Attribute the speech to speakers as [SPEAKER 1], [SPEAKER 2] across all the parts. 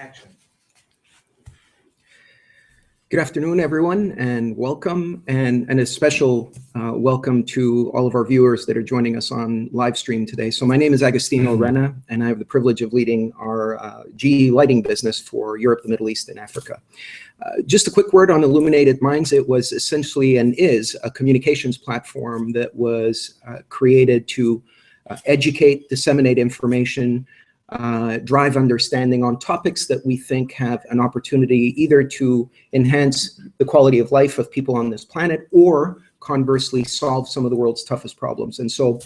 [SPEAKER 1] Action. Good afternoon, everyone, and welcome, and a special welcome to all of our viewers that are joining us on live stream today. So my name is Agostino Renna, and I have the privilege of leading our GE lighting business for Europe, the Middle East, and Africa. Just a quick word on Illuminated Minds. It was essentially and is a communications platform that was created to educate, disseminate information, drive understanding on topics that we think have an opportunity either to enhance the quality of life of people on this planet or conversely solve some of the world's toughest problems. And so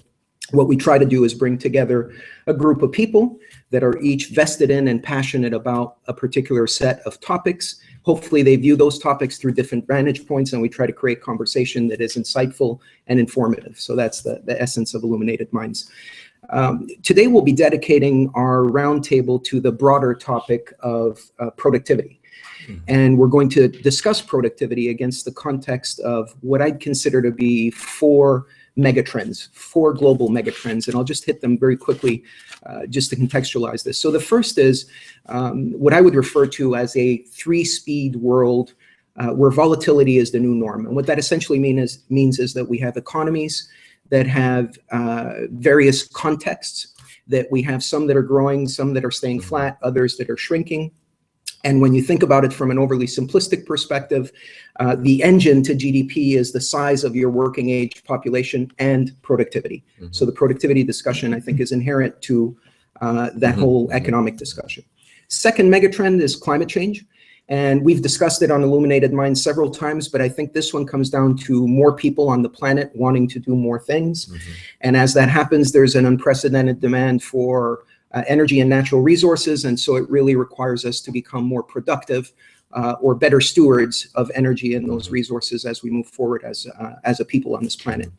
[SPEAKER 1] what we try to do is bring together a group of people that are each vested in and passionate about a particular set of topics. Hopefully they view those topics through different vantage points, and we try to create conversation that is insightful and informative. So that's the essence of Illuminated Minds. Today we'll be dedicating our roundtable to the broader topic of productivity. And we're going to discuss productivity against the context of what I'd consider to be four megatrends, four global megatrends. And I'll just hit them very quickly just to contextualize this. So the first is what I would refer to as a three-speed world where volatility is the new norm. And what that essentially means is that we have economies that have various contexts, that we have some that are growing, some that are staying flat, others that are shrinking. And when you think about it from an overly simplistic perspective, the engine to GDP is the size of your working age population and productivity. So the productivity discussion, I think, is inherent to that whole economic discussion. Second megatrend is climate change. And we've discussed it on Illuminated Minds several times, but I think this one comes down to more people on the planet wanting to do more things. And as that happens, there's an unprecedented demand for energy and natural resources. And so it really requires us to become more productive or better stewards of energy and those resources as we move forward as a people on this planet.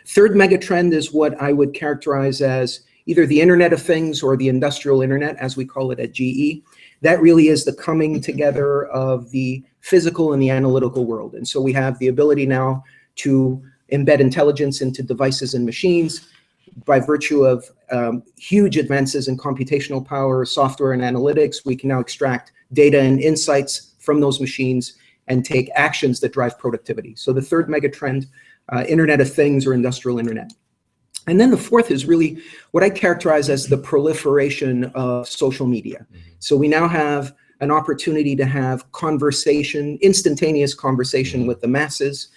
[SPEAKER 1] Third megatrend is what I would characterize as either the Internet of Things or the industrial internet, as we call it at GE. That really is the coming together of the physical and the analytical world. And so we have the ability now to embed intelligence into devices and machines by virtue of huge advances in computational power, software, and analytics. We can now extract data and insights from those machines and take actions that drive productivity. So the third megatrend, Internet of Things or industrial internet. And then the fourth is really what I characterize as the proliferation of social media. So we now have an opportunity to have conversation, instantaneous conversation with the masses,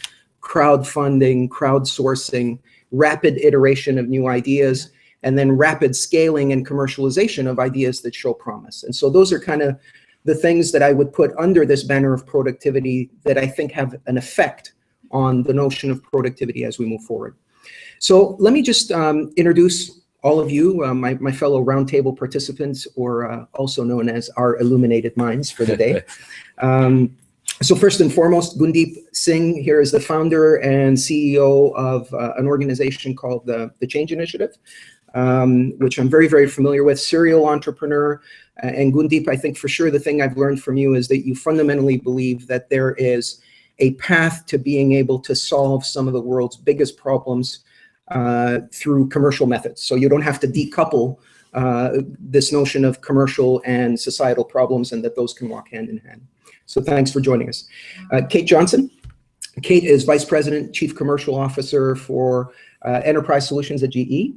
[SPEAKER 1] crowdfunding, crowdsourcing, rapid iteration of new ideas, and then rapid scaling and commercialization of ideas that show promise. And so those are kind of the things that I would put under this banner of productivity that I think have an effect on the notion of productivity as we move forward. So let me just introduce all of you, my fellow roundtable participants, or also known as our Illuminated Minds for the day. So first and foremost, Gundeep Singh here is the founder and CEO of an organization called the Change Initiative, which I'm very, very familiar with, serial entrepreneur. And Gundeep, I think for sure the thing I've learned from you is that you fundamentally believe that there is a path to being able to solve some of the world's biggest problems through commercial methods. So you don't have to decouple this notion of commercial and societal problems, and that those can walk hand in hand. So thanks for joining us. Kate Johnson. Kate is Vice President, Chief Commercial Officer for Enterprise Solutions at GE.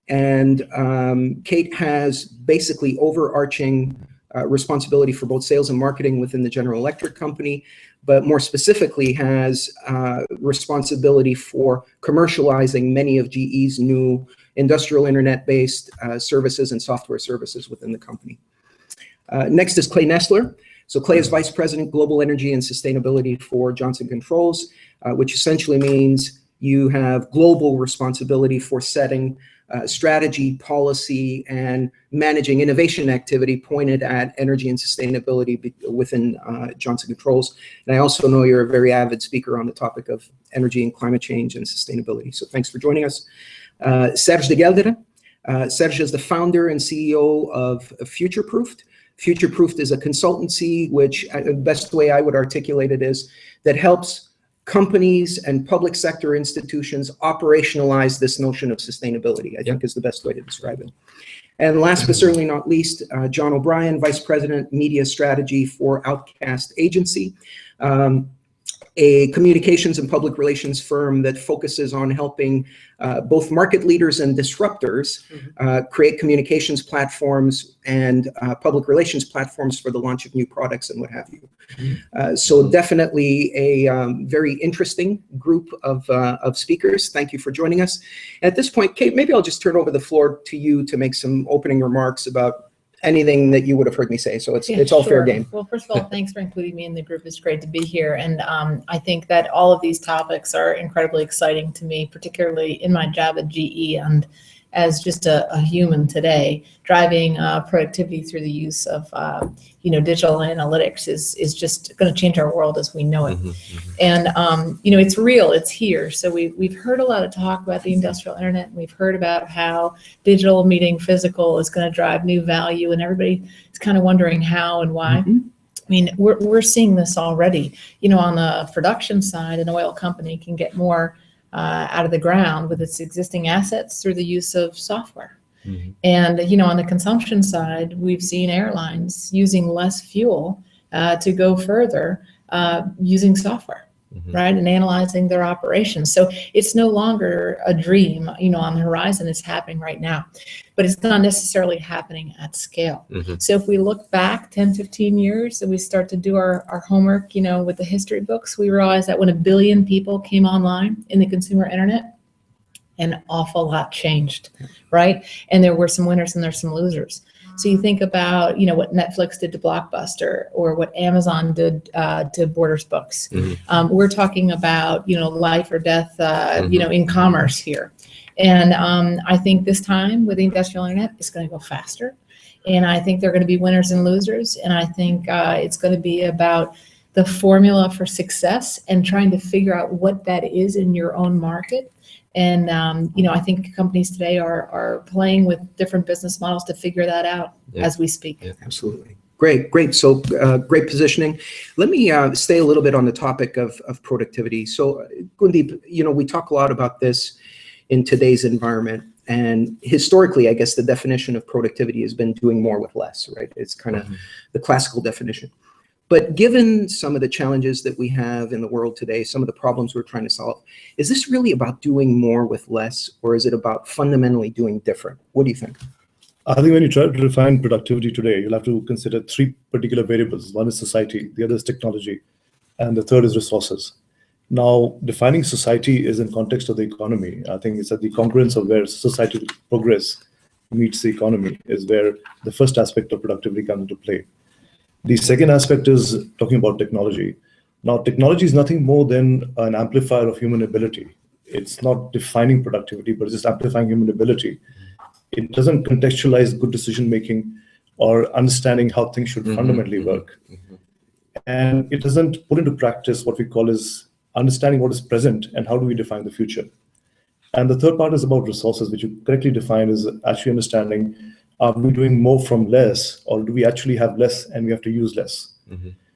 [SPEAKER 1] And Kate has basically overarching responsibility for both sales and marketing within the General Electric company, but more specifically has responsibility for commercializing many of GE's new industrial internet-based services and software services within the company. Next is Clay Nestler. So Clay is Vice President, Global Energy and Sustainability for Johnson Controls, which essentially means you have global responsibility for setting strategy, policy, and managing innovation activity pointed at energy and sustainability within Johnson Controls. And I also know you're a very avid speaker on the topic of energy and climate change and sustainability. So thanks for joining us. Serge de Geldere. Serge is the founder and CEO of Futureproofed. Futureproofed is a consultancy which, the best way I would articulate it is, that helps companies and public sector institutions operationalize this notion of sustainability, I think is the best way to describe it. And last but certainly not least, John O'Brien, Vice President, Media Strategy for Outcast Agency, a communications and public relations firm that focuses on helping both market leaders and disruptors create communications platforms and public relations platforms for the launch of new products and what have you. So definitely a very interesting group of speakers. Thank you for joining us. At this point, Kate, maybe I'll just turn over the floor to you to make some opening remarks about anything that you would have heard me say. So it's all fair game.
[SPEAKER 2] Well, first of all, thanks for including me in the group. It's great to be here. And I think that all of these topics are incredibly exciting to me, particularly in my job at GE and as just a human today. Driving productivity through the use of digital analytics is just going to change our world as we know it. And it's real, it's here. So we've heard a lot of talk about the industrial internet. We've heard about how digital meeting physical is going to drive new value, and everybody is kind of wondering how and why. I mean, we're seeing this already. On the production side, an oil company can get more out of the ground with its existing assets through the use of software. And, on the consumption side, we've seen airlines using less fuel to go further using software, right, and analyzing their operations. So it's no longer a dream, on the horizon. It's happening right now, but it's not necessarily happening at scale. So if we look back 10, 15 years and we start to do our homework, with the history books, we realize that when 1 billion people came online in the consumer internet, an awful lot changed, right? And there were some winners and there's some losers. So you think about, what Netflix did to Blockbuster or what Amazon did to Borders Books. We're talking about, life or death, in commerce here. And I think this time with the industrial internet, it's going to go faster. And I think there are going to be winners and losers. And I think it's going to be about the formula for success and trying to figure out what that is in your own market. And, I think companies today are playing with different business models to figure that out as we speak.
[SPEAKER 1] Yeah, absolutely. Great. So great positioning. Let me stay a little bit on the topic of productivity. So Gundeep, we talk a lot about this in today's environment. And historically, I guess the definition of productivity has been doing more with less, right? It's kind of the classical definition. But given some of the challenges that we have in the world today, some of the problems we're trying to solve, is this really about doing more with less, or is it about fundamentally doing different? What do you think?
[SPEAKER 3] I think when you try to define productivity today, you'll have to consider 3 particular variables. One is society, the other is technology, and the third is resources. Now, defining society is in context of the economy. I think it's at the congruence of where societal progress meets the economy is where the first aspect of productivity comes into play. The second aspect is talking about technology. Now, technology is nothing more than an amplifier of human ability. It's not defining productivity, but it's just amplifying human ability. It doesn't contextualize good decision-making or understanding how things should fundamentally work. And it doesn't put into practice what we call is understanding what is present and how do we define the future. And the third part is about resources, which you correctly define is actually understanding, are we doing more from less, or do we actually have less and we have to use less?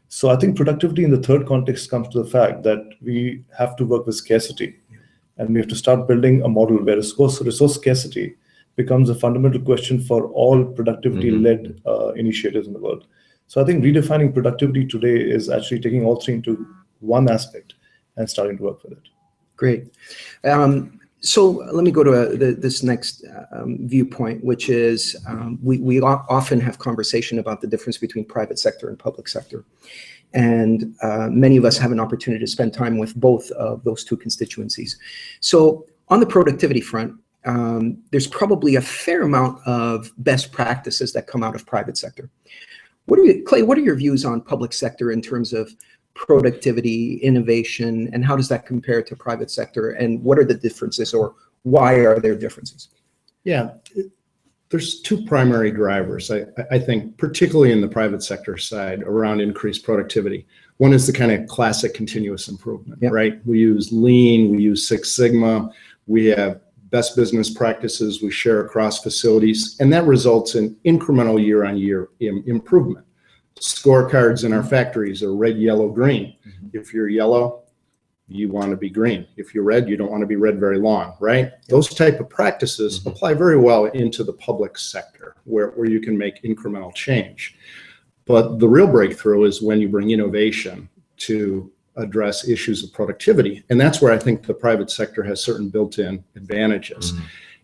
[SPEAKER 3] So I think productivity in the third context comes to the fact that we have to work with scarcity. And we have to start building a model where resource scarcity becomes a fundamental question for all productivity-led initiatives in the world. So I think redefining productivity today is actually taking all 3 into one aspect and starting to work with it.
[SPEAKER 1] Great. So let me go to this next viewpoint, which is we often have conversation about the difference between private sector and public sector. And many of us have an opportunity to spend time with both of those 2 constituencies. So on the productivity front, there's probably a fair amount of best practices that come out of private sector. Clay, what are your views on public sector in terms of productivity, innovation, and how does that compare to private sector? And what are the differences, or why are there differences?
[SPEAKER 4] Yeah, there's 2 primary drivers, I think, particularly in the private sector side around increased productivity. One is the kind of classic continuous improvement, right? We use Lean, we use Six Sigma, we have best business practices we share across facilities, and that results in incremental year-on-year improvement. Scorecards in our factories are red, yellow, green. If you're yellow, you want to be green. If you're red, you don't want to be red very long, right? Those type of practices apply very well into the public sector where you can make incremental change. But the real breakthrough is when you bring innovation to address issues of productivity. And that's where I think the private sector has certain built-in advantages.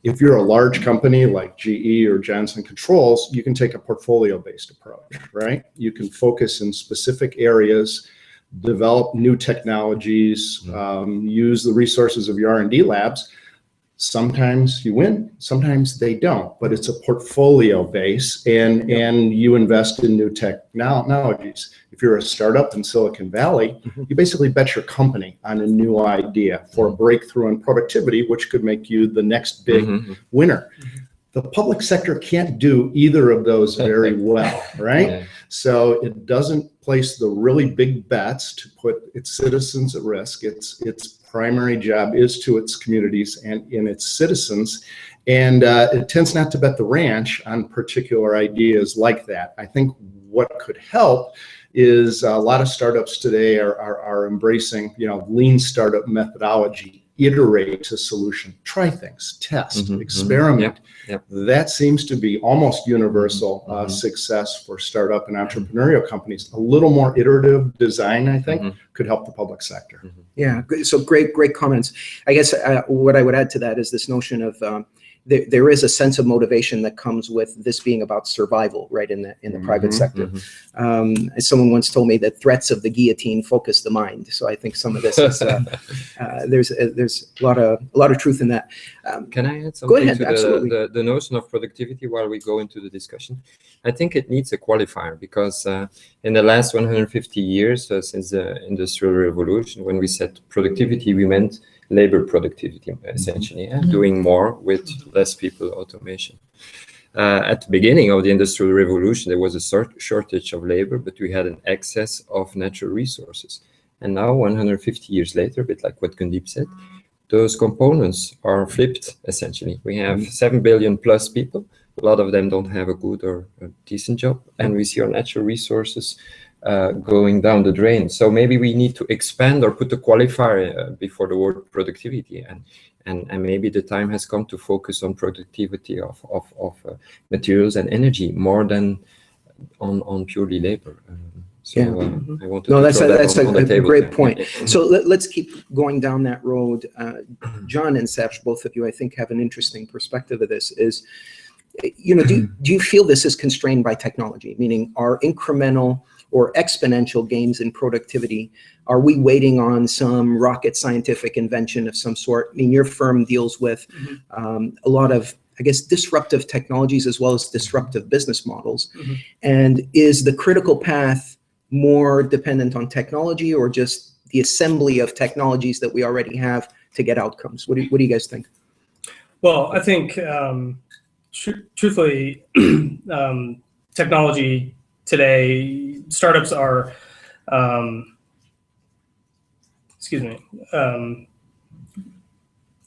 [SPEAKER 4] If you're a large company like GE or Johnson Controls, you can take a portfolio-based approach, right? You can focus in specific areas, develop new technologies, use the resources of your R&D labs. Sometimes you win, sometimes they don't, but it's a portfolio base, and you invest in new technologies. If you're a startup in Silicon Valley, you basically bet your company on a new idea for a breakthrough in productivity, which could make you the next big winner. The public sector can't do either of those very well, right? So it doesn't place the really big bets to put its citizens at risk. Its primary job is to its communities and in its citizens. And it tends not to bet the ranch on particular ideas like that. I think what could help is a lot of startups today are embracing, lean startup methodology. Iterate a solution, try things, test, experiment. That seems to be almost universal success for startup and entrepreneurial companies. A little more iterative design, I think, could help the public sector.
[SPEAKER 1] Yeah, so great comments. I guess what I would add to that is this notion of there is a sense of motivation that comes with this being about survival, right, in the private sector. As someone once told me that threats of the guillotine focus the mind. So I think some of this is there's a lot of truth in that.
[SPEAKER 5] Can I add something
[SPEAKER 1] go ahead,
[SPEAKER 5] to the notion of productivity while we go into the discussion? I think it needs a qualifier because in the last 150 years since the Industrial Revolution, when we said productivity, we meant labor productivity, essentially, doing more with less people, automation. At the beginning of the Industrial Revolution, there was a shortage of labor, but we had an excess of natural resources. And now, 150 years later, a bit like what Gundeep said, those components are flipped, essentially. We have 7 billion plus people. A lot of them don't have a good or a decent job. And we see our natural resources going down the drain. So maybe we need to expand or put a qualifier before the word productivity, and maybe the time has come to focus on productivity of materials and energy more than on purely labor. I want to
[SPEAKER 1] that's a great point. So let's keep going down that road. John and Serge, both of you, I think, have an interesting perspective of this. Do you feel this is constrained by technology? Meaning, are incremental or exponential gains in productivity, are we waiting on some rocket scientific invention of some sort? I mean, your firm deals with a lot of, I guess, disruptive technologies as well as disruptive business models. And is the critical path more dependent on technology or just the assembly of technologies that we already have to get outcomes? What do you guys think?
[SPEAKER 6] Well, I think, truthfully, technology today, startups are,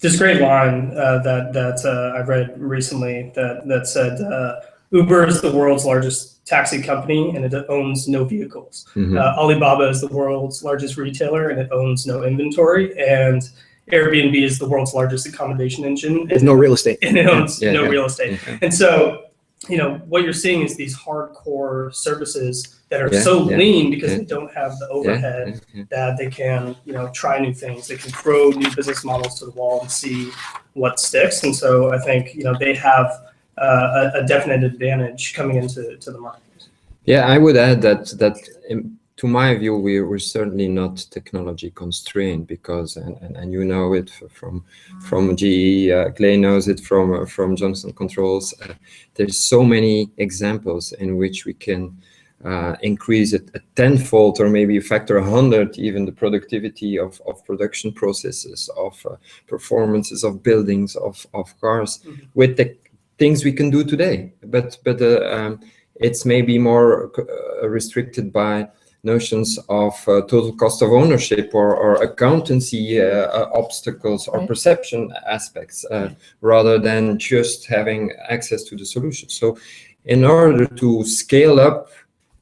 [SPEAKER 6] this great line that I read recently that said, Uber is the world's largest taxi company and it owns no vehicles. Alibaba is the world's largest retailer and it owns no inventory. And Airbnb is the world's largest accommodation engine.
[SPEAKER 1] There's no real estate.
[SPEAKER 6] And it owns no real estate. And so, what you're seeing is these hardcore services that are so lean because they don't have the overhead that they can, try new things. They can throw new business models to the wall and see what sticks. And so I think, they have a definite advantage coming into the market.
[SPEAKER 5] Yeah, I would add that to my view, we're certainly not technology constrained because, and you know it from GE, Clay knows it from Johnson Controls. There's so many examples in which we can increase it a tenfold or maybe a factor 100, even the productivity of production processes, of performances of buildings, of cars, with the things we can do today. But it's maybe more restricted by notions of total cost of ownership or accountancy obstacles or perception aspects rather than just having access to the solution. So in order to scale up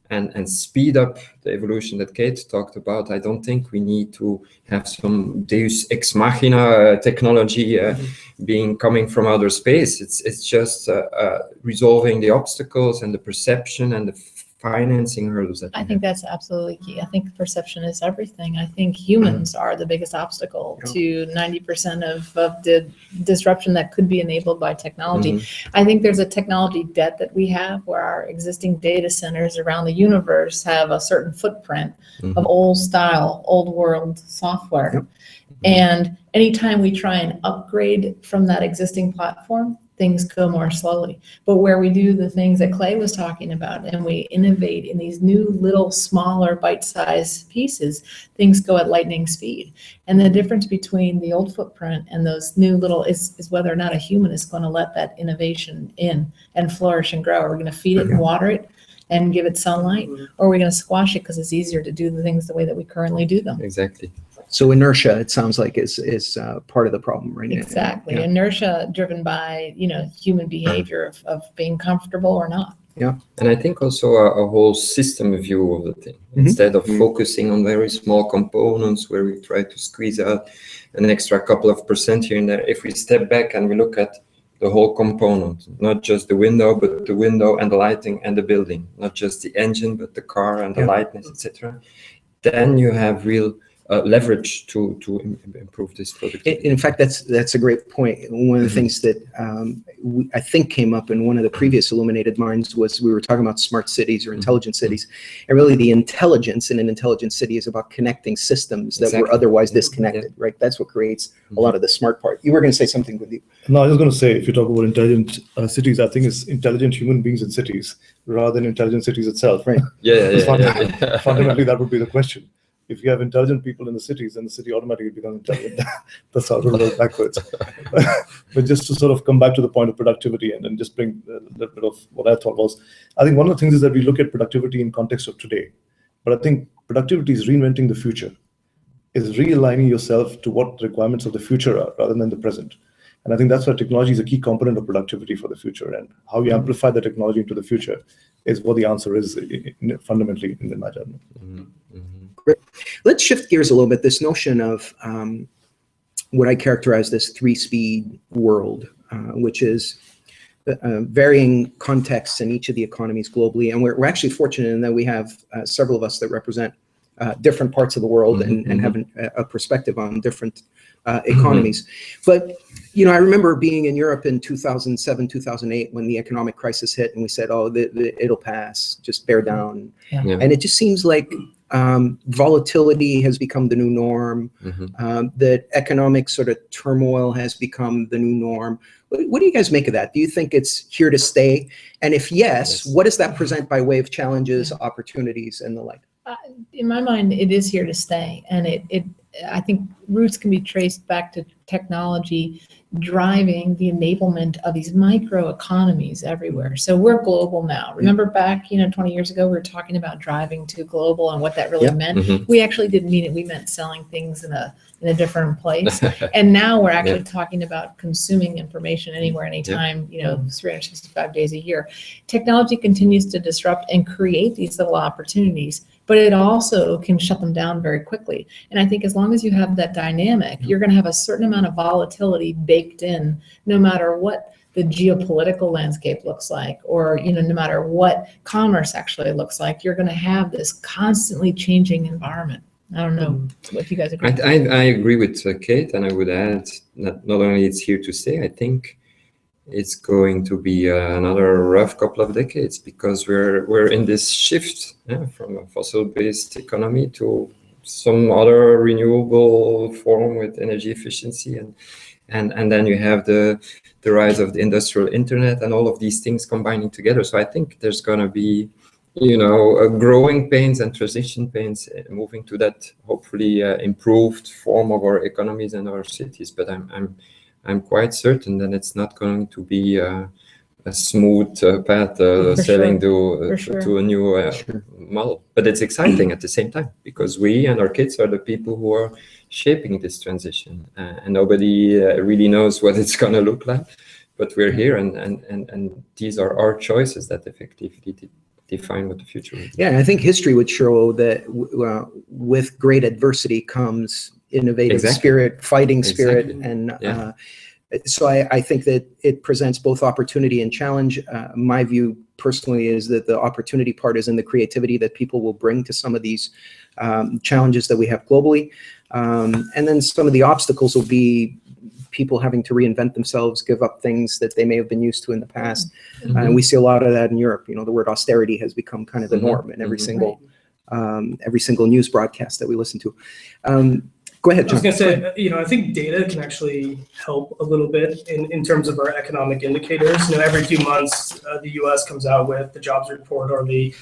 [SPEAKER 5] and speed up the evolution that Kate talked about. I don't think we need to have some Deus ex machina technology coming from outer space. It's just resolving the obstacles and the perception and the financing hurdles.
[SPEAKER 2] I think that's absolutely key. I think perception is everything. I think humans are the biggest obstacle to 90% of the disruption that could be enabled by technology. I think there's a technology debt that we have where our existing data centers around the universe have a certain footprint of old style, old world software. And anytime we try and upgrade from that existing platform, things go more slowly. But where we do the things that Clay was talking about and we innovate in these new little smaller bite-sized pieces, things go at lightning speed. And the difference between the old footprint and those new little is whether or not a human is going to let that innovation in and flourish and grow. Are we going to feed it and water it and give it sunlight, or are we going to squash it because it's easier to do the things the way that we currently do them?
[SPEAKER 5] Exactly.
[SPEAKER 1] So inertia, it sounds like, is part of the problem, right?
[SPEAKER 2] Exactly. Inertia driven by, human behavior of being comfortable or not.
[SPEAKER 1] Yeah.
[SPEAKER 5] And I think also a whole system view of the thing, instead of focusing on very small components where we try to squeeze out an extra couple of % here and there. If we step back and we look at the whole component, not just the window, but the window and the lighting and the building, not just the engine, but the car and the lightness, etc., then you have real leverage to improve this productivity.
[SPEAKER 1] In fact, that's a great point. One of the things that I think came up in one of the previous Illuminated Minds was we were talking about smart cities or intelligent cities. And really the intelligence in an intelligent city is about connecting systems that were otherwise disconnected, right? That's what creates a lot of the smart part. You were going to say something with you.
[SPEAKER 3] No, I was going to say, if you talk about intelligent cities, I think it's intelligent human beings in cities rather than intelligent cities itself.
[SPEAKER 1] Right.
[SPEAKER 3] Fundamentally, that would be the question. If you have intelligent people in the cities, then the city automatically becomes intelligent. That's how it will work backwards. But just to sort of come back to the point of productivity and then just bring a little bit of what I thought was, I think one of the things is that we look at productivity in context of today. But I think productivity is reinventing the future, is realigning yourself to what the requirements of the future are rather than the present. And I think that's why technology is a key component of productivity for the future. And how you amplify the technology into the future is what the answer is fundamentally in my judgment.
[SPEAKER 1] Great. Let's shift gears a little bit. This notion of what I characterize this 3-speed world, which is varying contexts in each of the economies globally. And we're actually fortunate in that we have several of us that represent different parts of the world and have a perspective on different economies. But, I remember being in Europe in 2007, 2008, when the economic crisis hit and we said, it'll pass, just bear down.
[SPEAKER 2] Yeah.
[SPEAKER 1] And it just seems like volatility has become the new norm, that economic sort of turmoil has become the new norm. What do you guys make of that? Do you think it's here to stay? And if yes, what does that present by way of challenges, opportunities, and the like?
[SPEAKER 2] In my mind, it is here to stay. And I think roots can be traced back to technology driving the enablement of these micro economies everywhere. So we're global now. Remember back, 20 years ago, we were talking about driving to global and what that really meant. We actually didn't mean it. We meant selling things in a different place. And now we're actually talking about consuming information anywhere, anytime, 365 days a year. Technology continues to disrupt and create these little opportunities, but it also can shut them down very quickly. And I think as long as you have that dynamic, you're going to have a certain amount of volatility baked in, no matter what the geopolitical landscape looks like, or no matter what commerce actually looks like, you're going to have this constantly changing environment. I don't know if you guys agree.
[SPEAKER 5] I agree with Kate, and I would add that not only it's here to stay, I think it's going to be another rough couple of decades, because we're in this shift from a fossil-based economy to some other renewable form with energy efficiency, and then you have the rise of the industrial internet and all of these things combining together. So I think there's going to be growing pains and transition pains moving to that hopefully improved form of our economies and our cities. But I'm quite certain that it's not going to be a smooth path selling to a new model. But it's exciting at the same time, because we and our kids are the people who are shaping this transition, and nobody really knows what it's going to look like. But we're here, and these are our choices that effectively define what the future will be.
[SPEAKER 1] Yeah, and I think history would show that with great adversity comes innovative spirit, fighting spirit, and so I think that it presents both opportunity and challenge. My view personally is that the opportunity part is in the creativity that people will bring to some of these challenges that we have globally. And then some of the obstacles will be people having to reinvent themselves, give up things that they may have been used to in the past. And we see a lot of that in Europe. You know, the word austerity has become kind of the norm in every single news broadcast that we listen to. Go ahead, John.
[SPEAKER 6] I was going to say, you know, I think data can actually help a little bit in terms of our economic indicators. You know, every few months, the U.S. comes out with the jobs report or the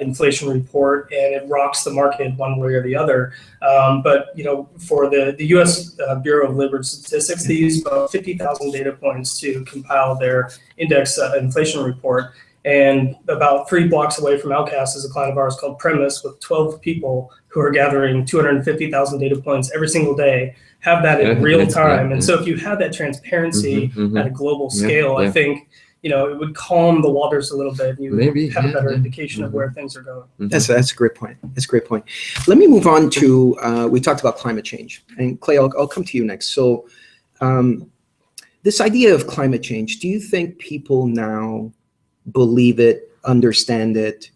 [SPEAKER 6] inflation report, and it rocks the market one way or the other. But, you know, for the U.S. Bureau of Labor Statistics, they use about 50,000 data points to compile their index inflation report. And about 3 blocks away from Outcast is a client of ours called Premise, with 12 people who are gathering 250,000 data points every single day, have that in real time. And so if you have that transparency at a global scale, I think, you know, it would calm the waters a little bit. And you would have a better indication of where things are going.
[SPEAKER 1] That's a great point. That's a great point. Let me move on to, we talked about climate change. And Clay, I'll come to you next. So this idea of climate change, do you think people now believe it, understand it,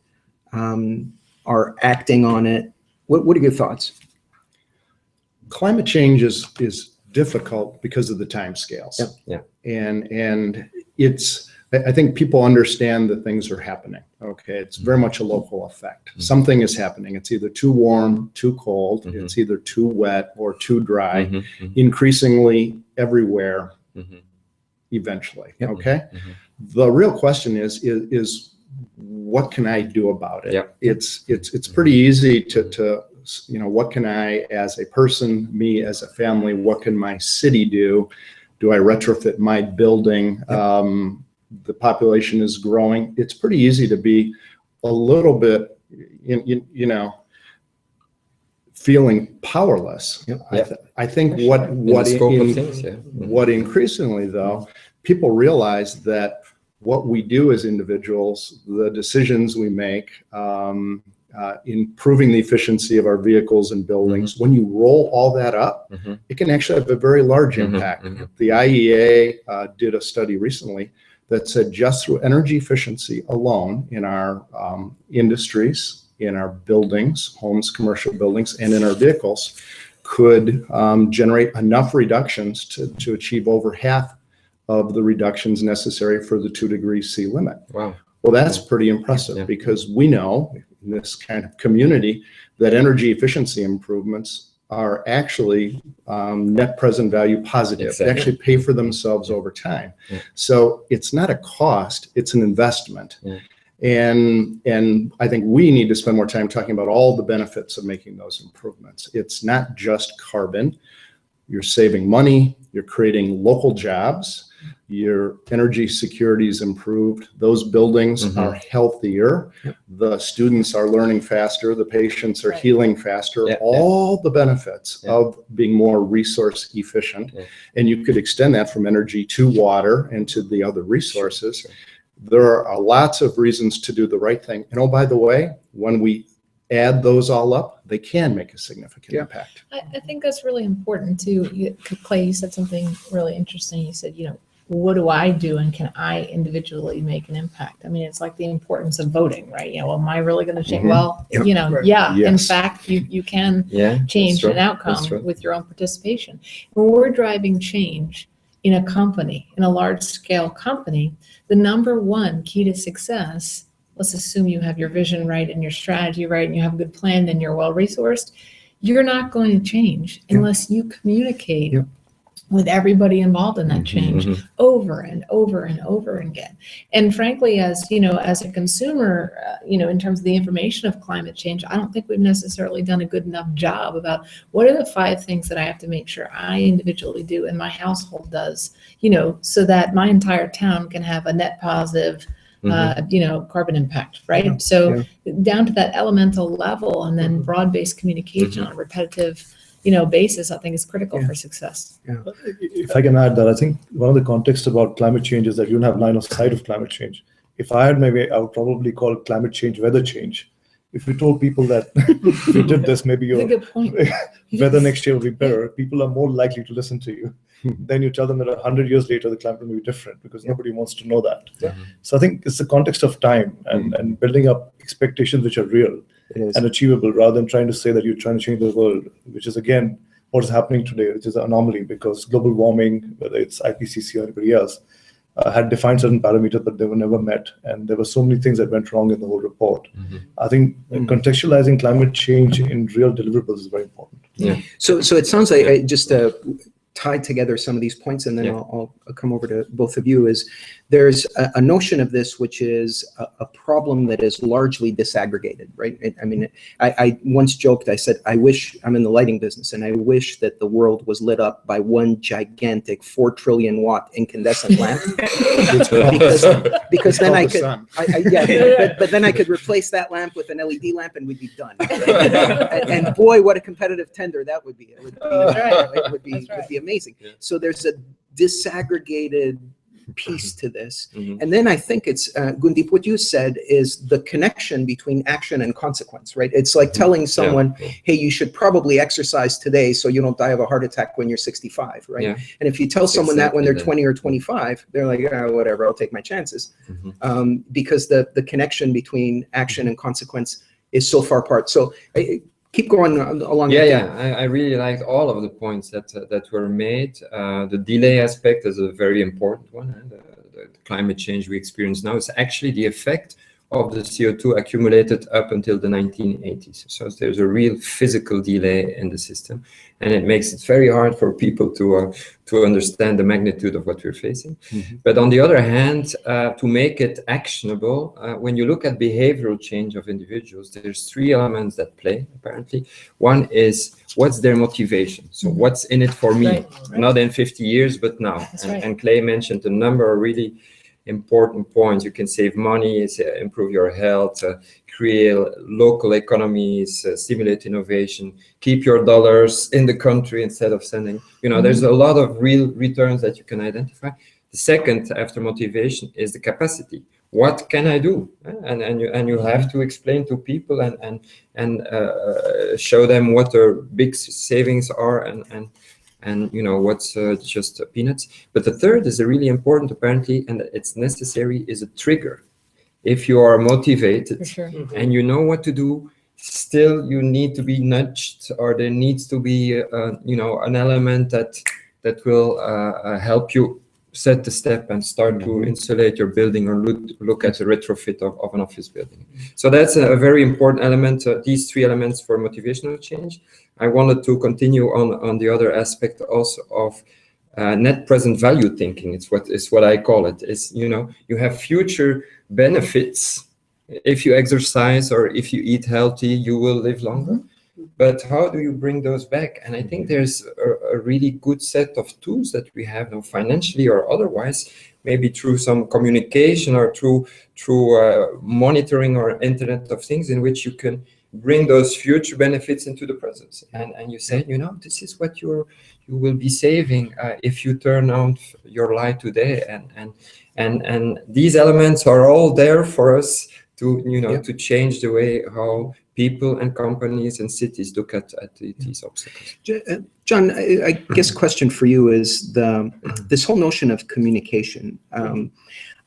[SPEAKER 1] are acting on it? What are your thoughts?
[SPEAKER 4] Climate change is difficult because of the timescales. And it's, I think people understand that things are happening. Okay, it's very much a local effect. Something is happening. It's either too warm, too cold. It's either too wet or too dry. Increasingly everywhere. Eventually. Okay. The real question is what can I do about it? It's pretty easy to you know, what can I as a person, me as a family, what can my city do? Do I retrofit my building? The population is growing. It's pretty easy to be a little bit, you know, feeling powerless. I think what increasingly though, people realize that what we do as individuals, the decisions we make, improving the efficiency of our vehicles and buildings, when you roll all that up, it can actually have a very large impact. The IEA did a study recently that said just through energy efficiency alone in our industries, in our buildings, homes, commercial buildings, and in our vehicles, could generate enough reductions to achieve over half of the reductions necessary for the 2 degrees C limit.
[SPEAKER 5] Wow.
[SPEAKER 4] Well, that's pretty impressive because we know in this kind of community that energy efficiency improvements are actually net present value positive. They actually pay for themselves over time. So it's not a cost, it's an investment. And I think we need to spend more time talking about all the benefits of making those improvements. It's not just carbon. You're saving money, you're creating local jobs, your energy security is improved, those buildings are healthier, the students are learning faster, the patients are healing faster, all the benefits of being more resource efficient. And you could extend that from energy to water and to the other resources. There are lots of reasons to do the right thing. And oh, by the way, when we add those all up, they can make a significant impact.
[SPEAKER 2] I think that's really important too. Clay, you said something really interesting. You said, you know, what do I do and can I individually make an impact? I mean, it's like the importance of voting, right? You know, well, am I really going to change? Well, you know, in fact, you can change an outcome with your own participation. When we're driving change in a company, in a large scale company, the number one key to success, let's assume you have your vision right and your strategy right and you have a good plan and you're well resourced, you're not going to change unless you communicate with everybody involved in that change over and over and over again. And frankly, as you know, as a consumer, you know, in terms of the information of climate change, I don't think we've necessarily done a good enough job about what are the 5 things that I have to make sure I individually do and my household does, you know, so that my entire town can have a net positive you know, carbon impact, right? So down to that elemental level and then broad-based communication on a repetitive, you know, basis, I think is critical for success.
[SPEAKER 3] If I can add that, I think one of the contexts about climate change is that you don't have line of sight of climate change. If I had my way, I would probably call climate change weather change. If we told people that if you did this, maybe your
[SPEAKER 2] That's a good point.
[SPEAKER 3] weather next year will be better, people are more likely to listen to you. Then you tell them that 100 years later, the climate will be different because nobody wants to know that. So I think it's the context of time and building up expectations which are real and achievable rather than trying to say that you're trying to change the world, which is, again, what is happening today, which is an anomaly because global warming, whether it's IPCC or anybody else, had defined certain parameters, but they were never met. And there were so many things that went wrong in the whole report. I think contextualizing climate change in real deliverables is very important.
[SPEAKER 1] So it sounds like just to tie together some of these points, and then I'll come over to both of you, is there's a notion of this, which is a problem that is largely disaggregated, right? I mean, I once joked, I said, I wish I'm in the lighting business, and I wish that the world was lit up by one gigantic 4 trillion watt incandescent lamp, because then I could, but then I could replace that lamp with an LED lamp, and we'd be done. And boy, what a competitive tender that would be! It would be amazing. So there's a disaggregated piece to this. And then I think it's, Gundeep, what you said is the connection between action and consequence, right? It's like telling someone, hey, you should probably exercise today so you don't die of a heart attack when you're 65, right? And if you tell someone that when they're 20 or 25, they're like, whatever, I'll take my chances. Because the connection between action and consequence is so far apart. So keep going along.
[SPEAKER 5] I really liked all of the points that were made. The delay aspect is a very important one. The climate change we experience now is actually the effect of the CO2 accumulated up until the 1980s. So there's a real physical delay in the system, and it makes it very hard for people to understand the magnitude of what we're facing. But on the other hand, to make it actionable, when you look at behavioral change of individuals, there's 3 elements that play, apparently. One is, what's their motivation? So what's in it for me? Not in 50 years, but now. And Clay mentioned a number of really important points. You can save money, improve your health, create local economies, stimulate innovation, keep your dollars in the country instead of sending. There's a lot of real returns that you can identify. The second, after motivation, is the capacity. What can I do? And you have to explain to people and show them what their big savings are and what's just peanuts. But the third is a really important, apparently, and it's necessary, is a trigger. If you are motivated and you know what to do, still you need to be nudged, or there needs to be an element that will help you set the step and start to insulate your building or look at a retrofit of an office building. So that's a very important element, these 3 elements for motivational change. I wanted to continue on the other aspect also of net present value thinking. It's what I call it. Is you have future benefits if you exercise or if you eat healthy, you will live longer. But how do you bring those back? And I think there's a really good set of tools that we have now, financially or otherwise, maybe through some communication or through monitoring or Internet of Things, in which you can bring those future benefits into the present. And you say, this is what you will be saving if you turn on your light today. And these elements are all there for us to to change the way how people and companies and cities look at these obstacles.
[SPEAKER 1] John, I guess a question for you is this whole notion of communication.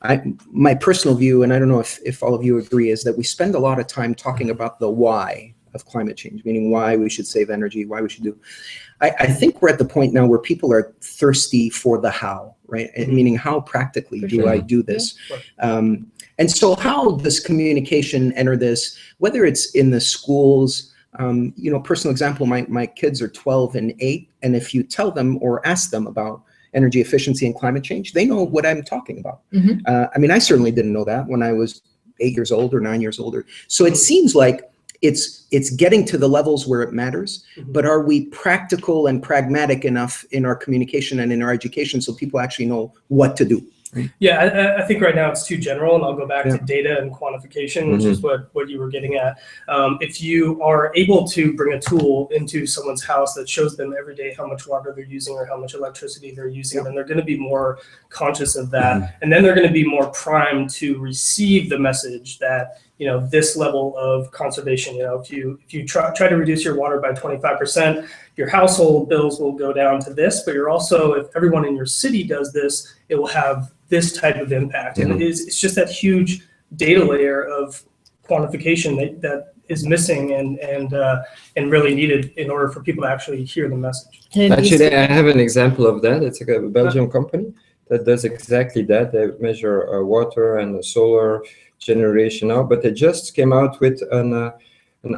[SPEAKER 1] My personal view, and I don't know if all of you agree, is that we spend a lot of time talking about the why of climate change, meaning why we should save energy, why we should do. I think we're at the point now where people are thirsty for the how, right? Meaning, how practically do I do this? And so how does communication enter this, whether it's in the schools, personal example, my kids are 12 and 8, and if you tell them or ask them about energy efficiency and climate change, they know what I'm talking about. I certainly didn't know that when I was 8 years old or 9 years older. So it seems like it's getting to the levels where it matters, but are we practical and pragmatic enough in our communication and in our education so people actually know what to do?
[SPEAKER 6] Yeah, I think right now it's too general, and I'll go back
[SPEAKER 1] Yeah.
[SPEAKER 6] to data and quantification, which is what you were getting at. If you are able to bring a tool into someone's house that shows them every day how much water they're using or how much electricity they're using, then they're going to be more conscious of that, and then they're going to be more primed to receive the message that, you know, this level of conservation. You know, if you try to reduce your water by 25%, your household bills will go down to this, but you're also, if everyone in your city does this, it will have this type of impact. And it's just that huge data layer of quantification that is missing and really needed in order for people to actually hear the message.
[SPEAKER 5] Actually, I have an example of that. It's like a Belgian company that does exactly that. They measure water and solar generation now, but they just came out with an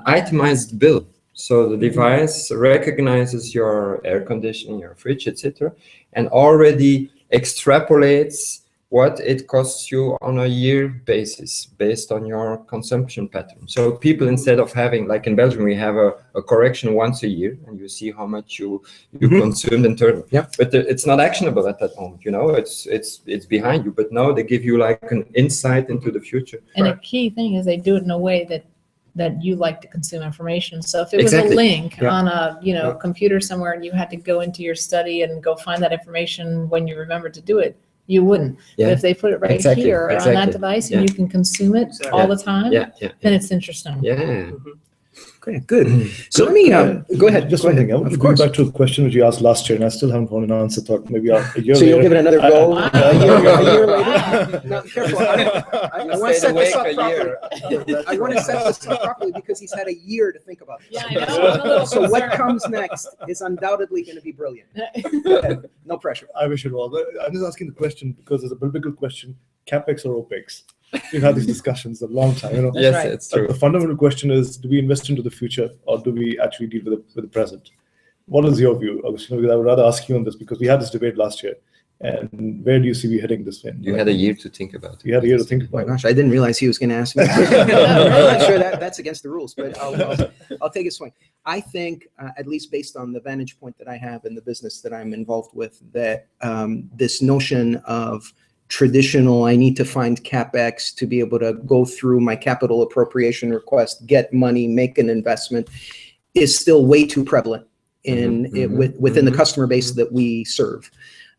[SPEAKER 5] itemized bill. So the device recognizes your air conditioning, your fridge, etc., and already extrapolates what it costs you on a year basis based on your consumption pattern. So people, instead of having, like in Belgium, we have a correction once a year, and you see how much you consumed in turn.
[SPEAKER 1] Yeah.
[SPEAKER 5] But it's not actionable at that moment. You know, it's behind you. But now they give you like an insight into the future.
[SPEAKER 2] And a key thing is they do it in a way that you like to consume information. So if it was
[SPEAKER 5] Exactly.
[SPEAKER 2] a link
[SPEAKER 1] Yeah.
[SPEAKER 2] on a computer somewhere and you had to go into your study and go find that information when you remembered to do it, you wouldn't.
[SPEAKER 5] Yeah.
[SPEAKER 2] But if they put it right
[SPEAKER 5] Exactly.
[SPEAKER 2] here on
[SPEAKER 5] Exactly.
[SPEAKER 2] that device and
[SPEAKER 5] Yeah.
[SPEAKER 2] you can consume it all the time,
[SPEAKER 5] Yeah.
[SPEAKER 2] then it's interesting.
[SPEAKER 5] Yeah.
[SPEAKER 1] Okay, good. So let me go ahead.
[SPEAKER 3] Just
[SPEAKER 1] go
[SPEAKER 3] one
[SPEAKER 1] ahead.
[SPEAKER 3] thing. I want to
[SPEAKER 1] Of
[SPEAKER 3] go
[SPEAKER 1] course.
[SPEAKER 3] back to a question which you asked last year, and I still haven't found an answer. Thought maybe a year
[SPEAKER 1] So you'll
[SPEAKER 3] later.
[SPEAKER 1] give it another go a year later?
[SPEAKER 2] Wow.
[SPEAKER 1] Now, careful. I want to set this up properly. I want to set this up properly because he's had a year to think about this.
[SPEAKER 2] Yeah, I know. I'm a little
[SPEAKER 1] So what
[SPEAKER 2] concerned.
[SPEAKER 1] comes next is undoubtedly going to be brilliant. Go ahead. No pressure.
[SPEAKER 3] I wish it was. I'm just asking the question because it's a biblical question: CapEx or OpEx? We've had these discussions a long time. You know.
[SPEAKER 5] Yes,
[SPEAKER 2] right.
[SPEAKER 5] it's true.
[SPEAKER 3] The fundamental question is: do we invest into the future, or do we actually deal with the present? What is your view, Augustine? Because I would rather ask you on this because we had this debate last year. And where do you see we heading this way?
[SPEAKER 5] You had a year to think about it.
[SPEAKER 3] You had a year to think
[SPEAKER 1] Oh my
[SPEAKER 3] about it.
[SPEAKER 1] gosh, I didn't realize he was going to ask me. I'm not sure that's against the rules, but I'll take a swing. I think, at least based on the vantage point that I have in the business that I'm involved with, that this notion of traditional, I need to find CapEx to be able to go through my capital appropriation request, get money, make an investment, is still way too prevalent within the customer base that we serve.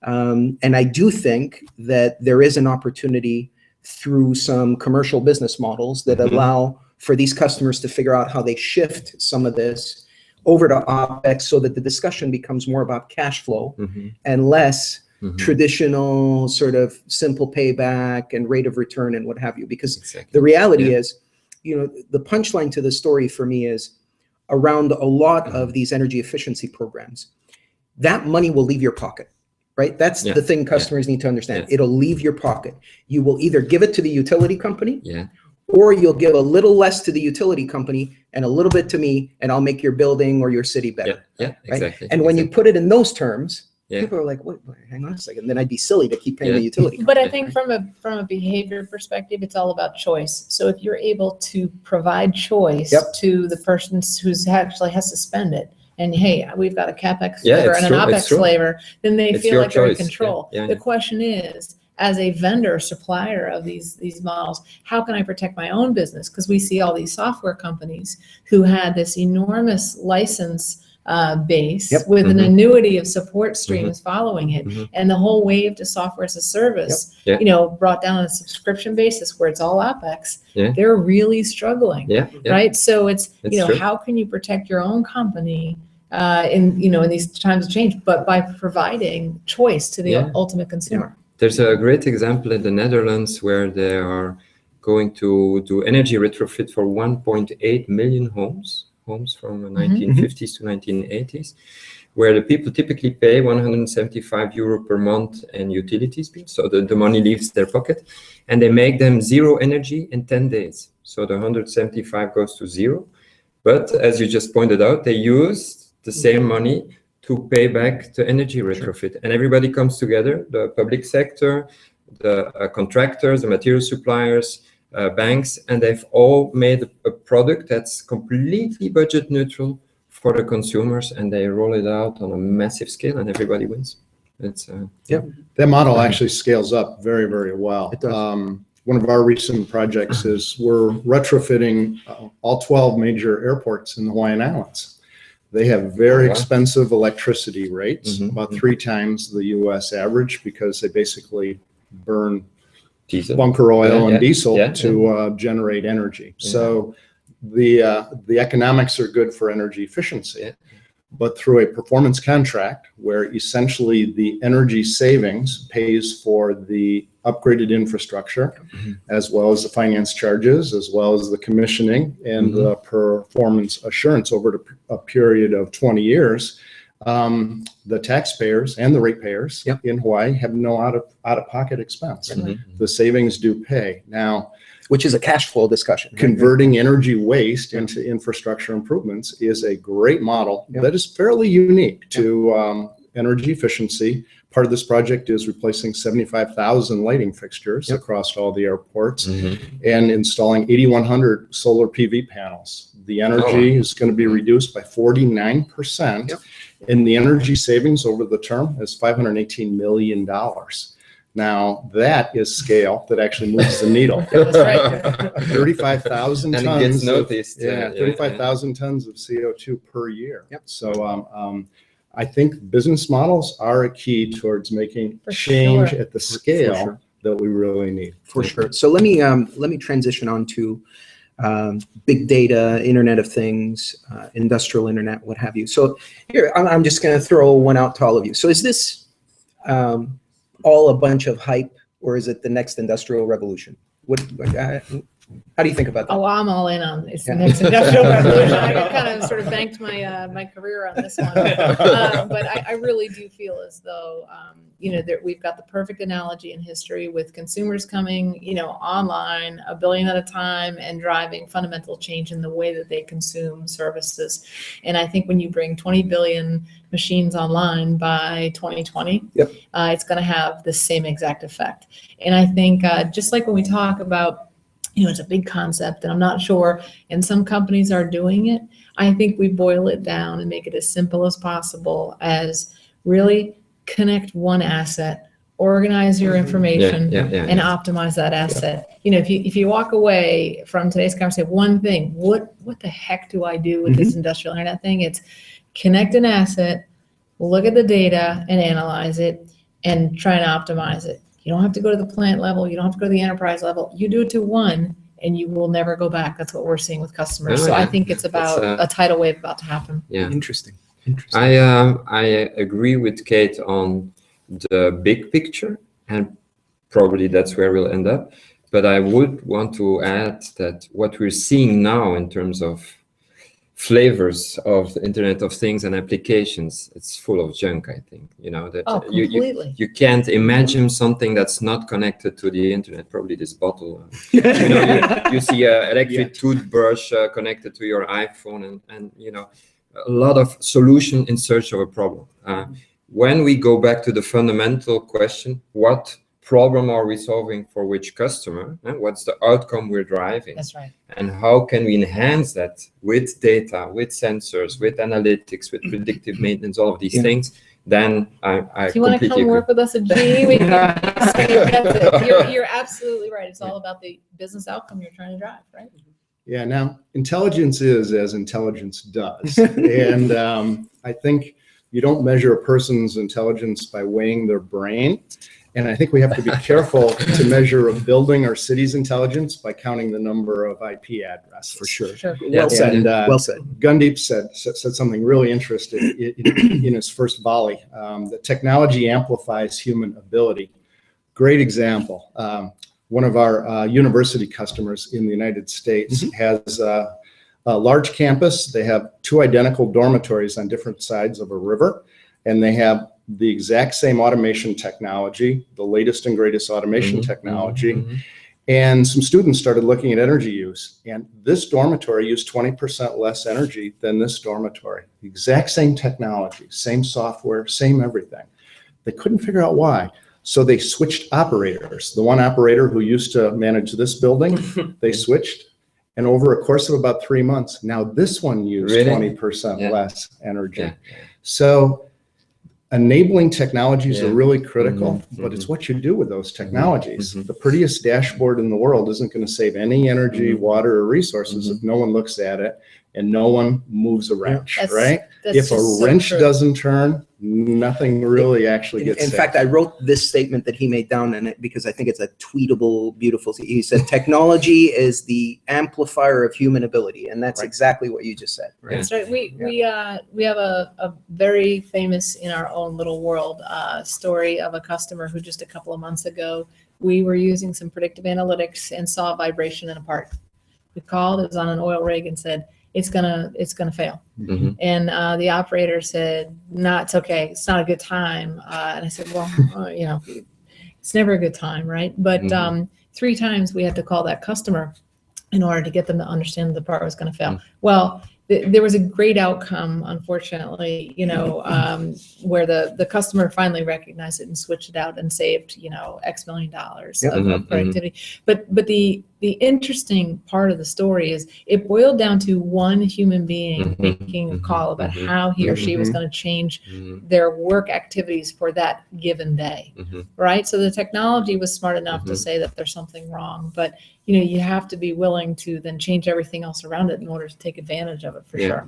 [SPEAKER 1] And I do think that there is an opportunity through some commercial business models that allow for these customers to figure out how they shift some of this over to OpEx so that the discussion becomes more about cash flow and less traditional sort of simple payback and rate of return and what have you. Because the reality is, you know, the punchline to the story for me is around a lot of these energy efficiency programs, that money will leave your pocket. Right? That's the thing customers need to understand. It'll leave your pocket. You will either give it to the utility company or you'll give a little less to the utility company and a little bit to me, and I'll make your building or your city better.
[SPEAKER 5] Yeah, exactly.
[SPEAKER 1] And when you put it in those terms, people are like, wait, hang on a second. Then I'd be silly to keep paying the utility company.
[SPEAKER 2] But I think from a behavior perspective, it's all about choice. So if you're able to provide choice to the person who's actually has to spend it, and hey, we've got a CapEx flavor and an OpEx flavor, then they feel like they're in control. The question is, as a vendor, supplier of these models, how can I protect my own business? Because we see all these software companies who had this enormous license base with an annuity of support streams following it, and the whole wave to software as a service, you know, brought down on a subscription basis where it's all OpEx. They're really struggling, right? So it's you know, how can you protect your own company in these times of change, but by providing choice to the ultimate consumer.
[SPEAKER 5] There's a great example in the Netherlands where they are going to do energy retrofit for 1.8 million homes from the 1950s to 1980s, where the people typically pay 175 euro per month in utilities bills. So the money leaves their pocket, and they make them zero energy in 10 days. So the 175 goes to zero. But as you just pointed out, they use the same money to pay back the energy retrofit. And everybody comes together, the public sector, the contractors, the material suppliers, banks, and they've all made a product that's completely budget neutral for the consumers, and they roll it out on a massive scale, and everybody wins. It's
[SPEAKER 4] That model actually scales up very, very well.
[SPEAKER 1] It does.
[SPEAKER 4] One of our recent projects is we're retrofitting all 12 major airports in the Hawaiian Islands. They have very expensive electricity rates, about 3 times the US average, because they basically burn
[SPEAKER 5] diesel.
[SPEAKER 4] bunker oil and diesel
[SPEAKER 5] Yeah,
[SPEAKER 4] to generate energy. So the economics are good for energy efficiency, but through a performance contract where essentially the energy savings pays for the upgraded infrastructure, as well as the finance charges, as well as the commissioning and the performance assurance over a period of 20 years, the taxpayers and the ratepayers in Hawaii have no out-of-pocket expense. The savings do pay. Now,
[SPEAKER 1] which is a cash flow discussion.
[SPEAKER 4] Converting energy waste into infrastructure improvements is a great model that is fairly unique to energy efficiency. Part of this project is replacing 75,000 lighting fixtures across all the airports and installing 8,100 solar PV panels. The energy is going to be reduced by 49%, and the energy savings over the term is $518 million. Now, that is scale that actually moves the needle.
[SPEAKER 2] That's right.
[SPEAKER 4] 35,000
[SPEAKER 5] And
[SPEAKER 4] tons.
[SPEAKER 5] it gets noticed.
[SPEAKER 4] 35,000 tons of CO2 per year. So I think business models are a key towards making change at the scale that we really need.
[SPEAKER 1] For sure. So let me transition on to big data, Internet of Things, industrial internet, what have you. So here, I'm just going to throw one out to all of you. So is this all a bunch of hype, or is it the next industrial revolution? How do you think about that?
[SPEAKER 2] Oh, I'm all in on it's the next industrial revolution. I kind of sort of banked my my career on this one, but I really do feel as though that we've got the perfect analogy in history with consumers coming online 1 billion at a time and driving fundamental change in the way that they consume services. And I think when you bring 20 billion machines online by 2020, it's going to have the same exact effect. And I think just like when we talk about it's a big concept and I'm not sure, and some companies are doing it, I think we boil it down and make it as simple as possible as really connect one asset, organize your information, and optimize that asset. If you walk away from today's conversation, one thing, what the heck do I do with this industrial internet thing? It's connect an asset, look at the data and analyze it, and try and optimize it. You don't have to go to the plant level. You don't have to go to the enterprise level. You do it to one, and you will never go back. That's what we're seeing with customers. So I think it's about a tidal wave about to happen.
[SPEAKER 5] Yeah,
[SPEAKER 1] Interesting.
[SPEAKER 5] I agree with Kate on the big picture, and probably that's where we'll end up. But I would want to add that what we're seeing now in terms of flavors of the Internet of Things and applications, it's full of junk, I think. That
[SPEAKER 2] completely.
[SPEAKER 5] you can't imagine something that's not connected to the internet. Probably this bottle. You see an electric toothbrush connected to your iPhone, and a lot of solution in search of a problem. When we go back to the fundamental question, what problem are we solving for which customer? What's the outcome we're driving?
[SPEAKER 2] That's right.
[SPEAKER 5] And how can we enhance that with data, with sensors, with analytics, with predictive maintenance, all of these things? Then I
[SPEAKER 2] if you want to come work with us at GE, we can. You're absolutely right. It's all about the business outcome you're trying to drive, right?
[SPEAKER 4] Yeah. Now, intelligence is as intelligence does, and I think you don't measure a person's intelligence by weighing their brain. And I think we have to be careful to measure a building or city's intelligence by counting the number of IP addresses.
[SPEAKER 1] For sure.
[SPEAKER 4] Well said. And,
[SPEAKER 1] well said.
[SPEAKER 4] Gundeep said something really interesting in his first volley, that technology amplifies human ability. Great example. One of our university customers in the United States has a large campus. They have 2 identical dormitories on different sides of a river, and they have the exact same automation technology, the latest and greatest automation technology. And some students started looking at energy use, and this dormitory used 20% less energy than this dormitory. The exact same technology, same software, same everything. They couldn't figure out why. So they switched operators. The one operator who used to manage this building, they switched. And over a course of about 3 months, now this one used 20% less energy. So enabling technologies
[SPEAKER 5] Yeah.
[SPEAKER 4] are really critical,
[SPEAKER 5] Mhm,
[SPEAKER 4] but
[SPEAKER 5] mhm.
[SPEAKER 4] it's what you do with those technologies.
[SPEAKER 5] Mhm.
[SPEAKER 4] The prettiest dashboard in the world isn't going to save any energy,
[SPEAKER 5] Mhm.
[SPEAKER 4] water, or resources if no one looks at it and no one moves a wrench, right?
[SPEAKER 2] That's
[SPEAKER 4] If a
[SPEAKER 2] just so
[SPEAKER 4] wrench
[SPEAKER 2] true.
[SPEAKER 4] doesn't turn, nothing really actually gets
[SPEAKER 1] In
[SPEAKER 4] saved.
[SPEAKER 1] fact, I wrote this statement that he made down in it because I think it's a tweetable, beautiful. He said, "Technology is the amplifier of human ability," and that's
[SPEAKER 4] Right.
[SPEAKER 1] exactly what you just said. Right?
[SPEAKER 2] That's right. We have a very famous in our own little world story of a customer who just a couple of months ago, we were using some predictive analytics and saw a vibration in a part. We called, it was on an oil rig, and said, it's gonna fail.
[SPEAKER 5] Mhm.
[SPEAKER 2] And the operator said, no, it's okay. It's not a good time. And I said, well, it's never a good time, right? But
[SPEAKER 5] Mhm.
[SPEAKER 2] 3 times we had to call that customer in order to get them to understand that the part was going to fail.
[SPEAKER 5] Mm.
[SPEAKER 2] Well, there was a great outcome, unfortunately, where the customer finally recognized it and switched it out and saved, X million dollars
[SPEAKER 1] Yep.
[SPEAKER 2] of
[SPEAKER 5] Mhm,
[SPEAKER 2] productivity. But the interesting part of the story is it boiled down to one human being
[SPEAKER 5] Mhm,
[SPEAKER 2] making a
[SPEAKER 5] mhm,
[SPEAKER 2] call about
[SPEAKER 5] mhm,
[SPEAKER 2] how he or she was
[SPEAKER 1] mhm.
[SPEAKER 2] going to change
[SPEAKER 5] Mhm.
[SPEAKER 2] their work activities for that given day.
[SPEAKER 5] Mhm.
[SPEAKER 2] Right. So the technology was smart enough to
[SPEAKER 5] Mhm.
[SPEAKER 2] say that there's something wrong, but you have to be willing to then change everything else around it in order to take advantage of it for
[SPEAKER 5] Yeah.
[SPEAKER 2] sure.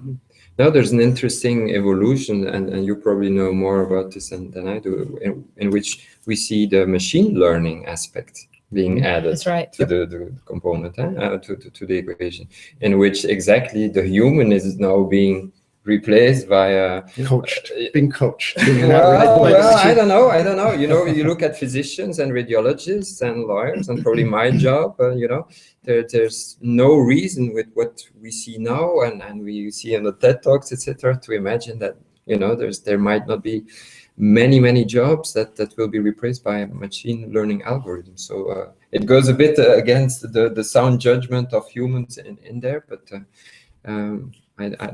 [SPEAKER 5] Now there's an interesting evolution, and you probably know more about this than I do, in which we see the machine learning aspect being added
[SPEAKER 2] That's right.
[SPEAKER 5] to the component, to the equation, in which exactly the human is now being replaced by
[SPEAKER 4] Being coached.
[SPEAKER 5] well, I don't know. You look at physicians and radiologists and lawyers, and probably my job. There's no reason with what we see now and we see in the TED Talks, etc., to imagine that there might not be many jobs that will be replaced by machine learning algorithms. So it goes a bit against the sound judgment of humans in there, but.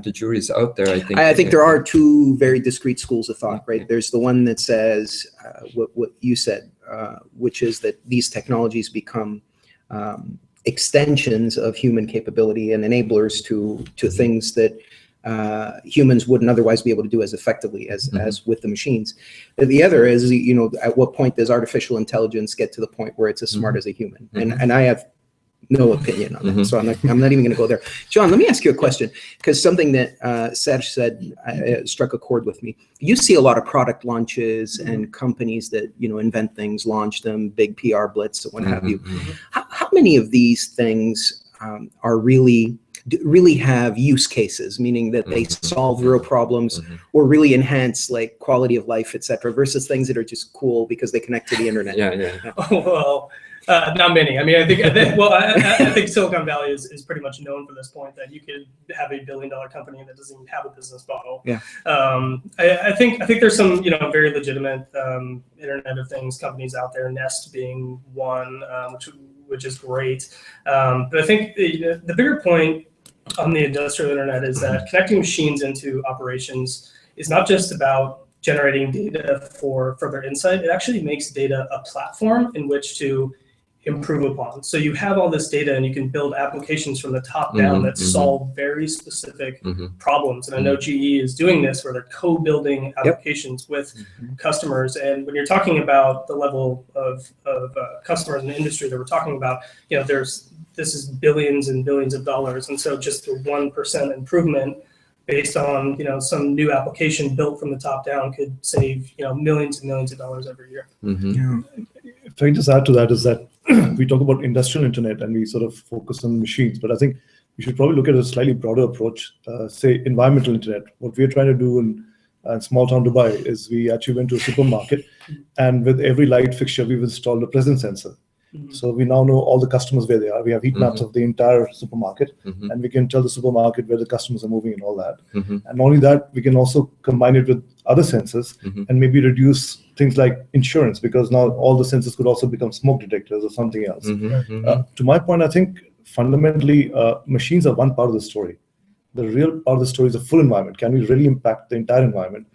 [SPEAKER 5] The jury is out there, I think.
[SPEAKER 1] I think there are two very discrete schools of thought, right?
[SPEAKER 5] Okay.
[SPEAKER 1] There's the one that says what you said, which is that these technologies become extensions of human capability and enablers to things that humans wouldn't otherwise be able to do as effectively as with the machines. The other is, at what point does artificial intelligence get to the point where it's as smart as a human? And I have no opinion on that, so I'm not even going to go there. John, let me ask you a question, because something that Serge said struck a chord with me. You see a lot of product launches and companies that invent things, launch them, big PR blitz, and what have you. How many of these things are really have use cases, meaning that they solve real problems or really enhance like quality of life, etc., versus things that are just cool because they connect to the internet?
[SPEAKER 5] Yeah.
[SPEAKER 6] Well, not many. I mean, I think Silicon Valley is pretty much known for this point, that you could have $1 billion company that doesn't even have a business model.
[SPEAKER 1] Yeah.
[SPEAKER 6] I think there's some very legitimate Internet of Things companies out there, Nest being one, which is great. But I think the bigger point on the industrial internet is that connecting machines into operations is not just about generating data for further insight. It actually makes data a platform in which to improve upon. So you have all this data and you can build applications from the top down that solve very specific problems. And I know GE is doing this, where they're co-building applications with customers. And when you're talking about the level of customers in the industry that we're talking about, this is billions and billions of dollars. And so just a 1% improvement based on some new application built from the top down could save millions and millions of dollars every year.
[SPEAKER 3] If I just add to that, is that we talk about industrial internet and we sort of focus on machines, but I think we should probably look at a slightly broader approach. Say environmental internet. What we're trying to do in small town Dubai is we actually went to a supermarket, and with every light fixture we've installed a presence sensor. So we now know all the customers where they are. We have heat maps of the entire supermarket, and we can tell the supermarket where the customers are moving and all that. And not only that, we can also combine it with other sensors and maybe reduce things like insurance, because now all the sensors could also become smoke detectors or something else. To my point, I think fundamentally machines are one part of the story. The real part of the story is the full environment. Can we really impact the entire environment?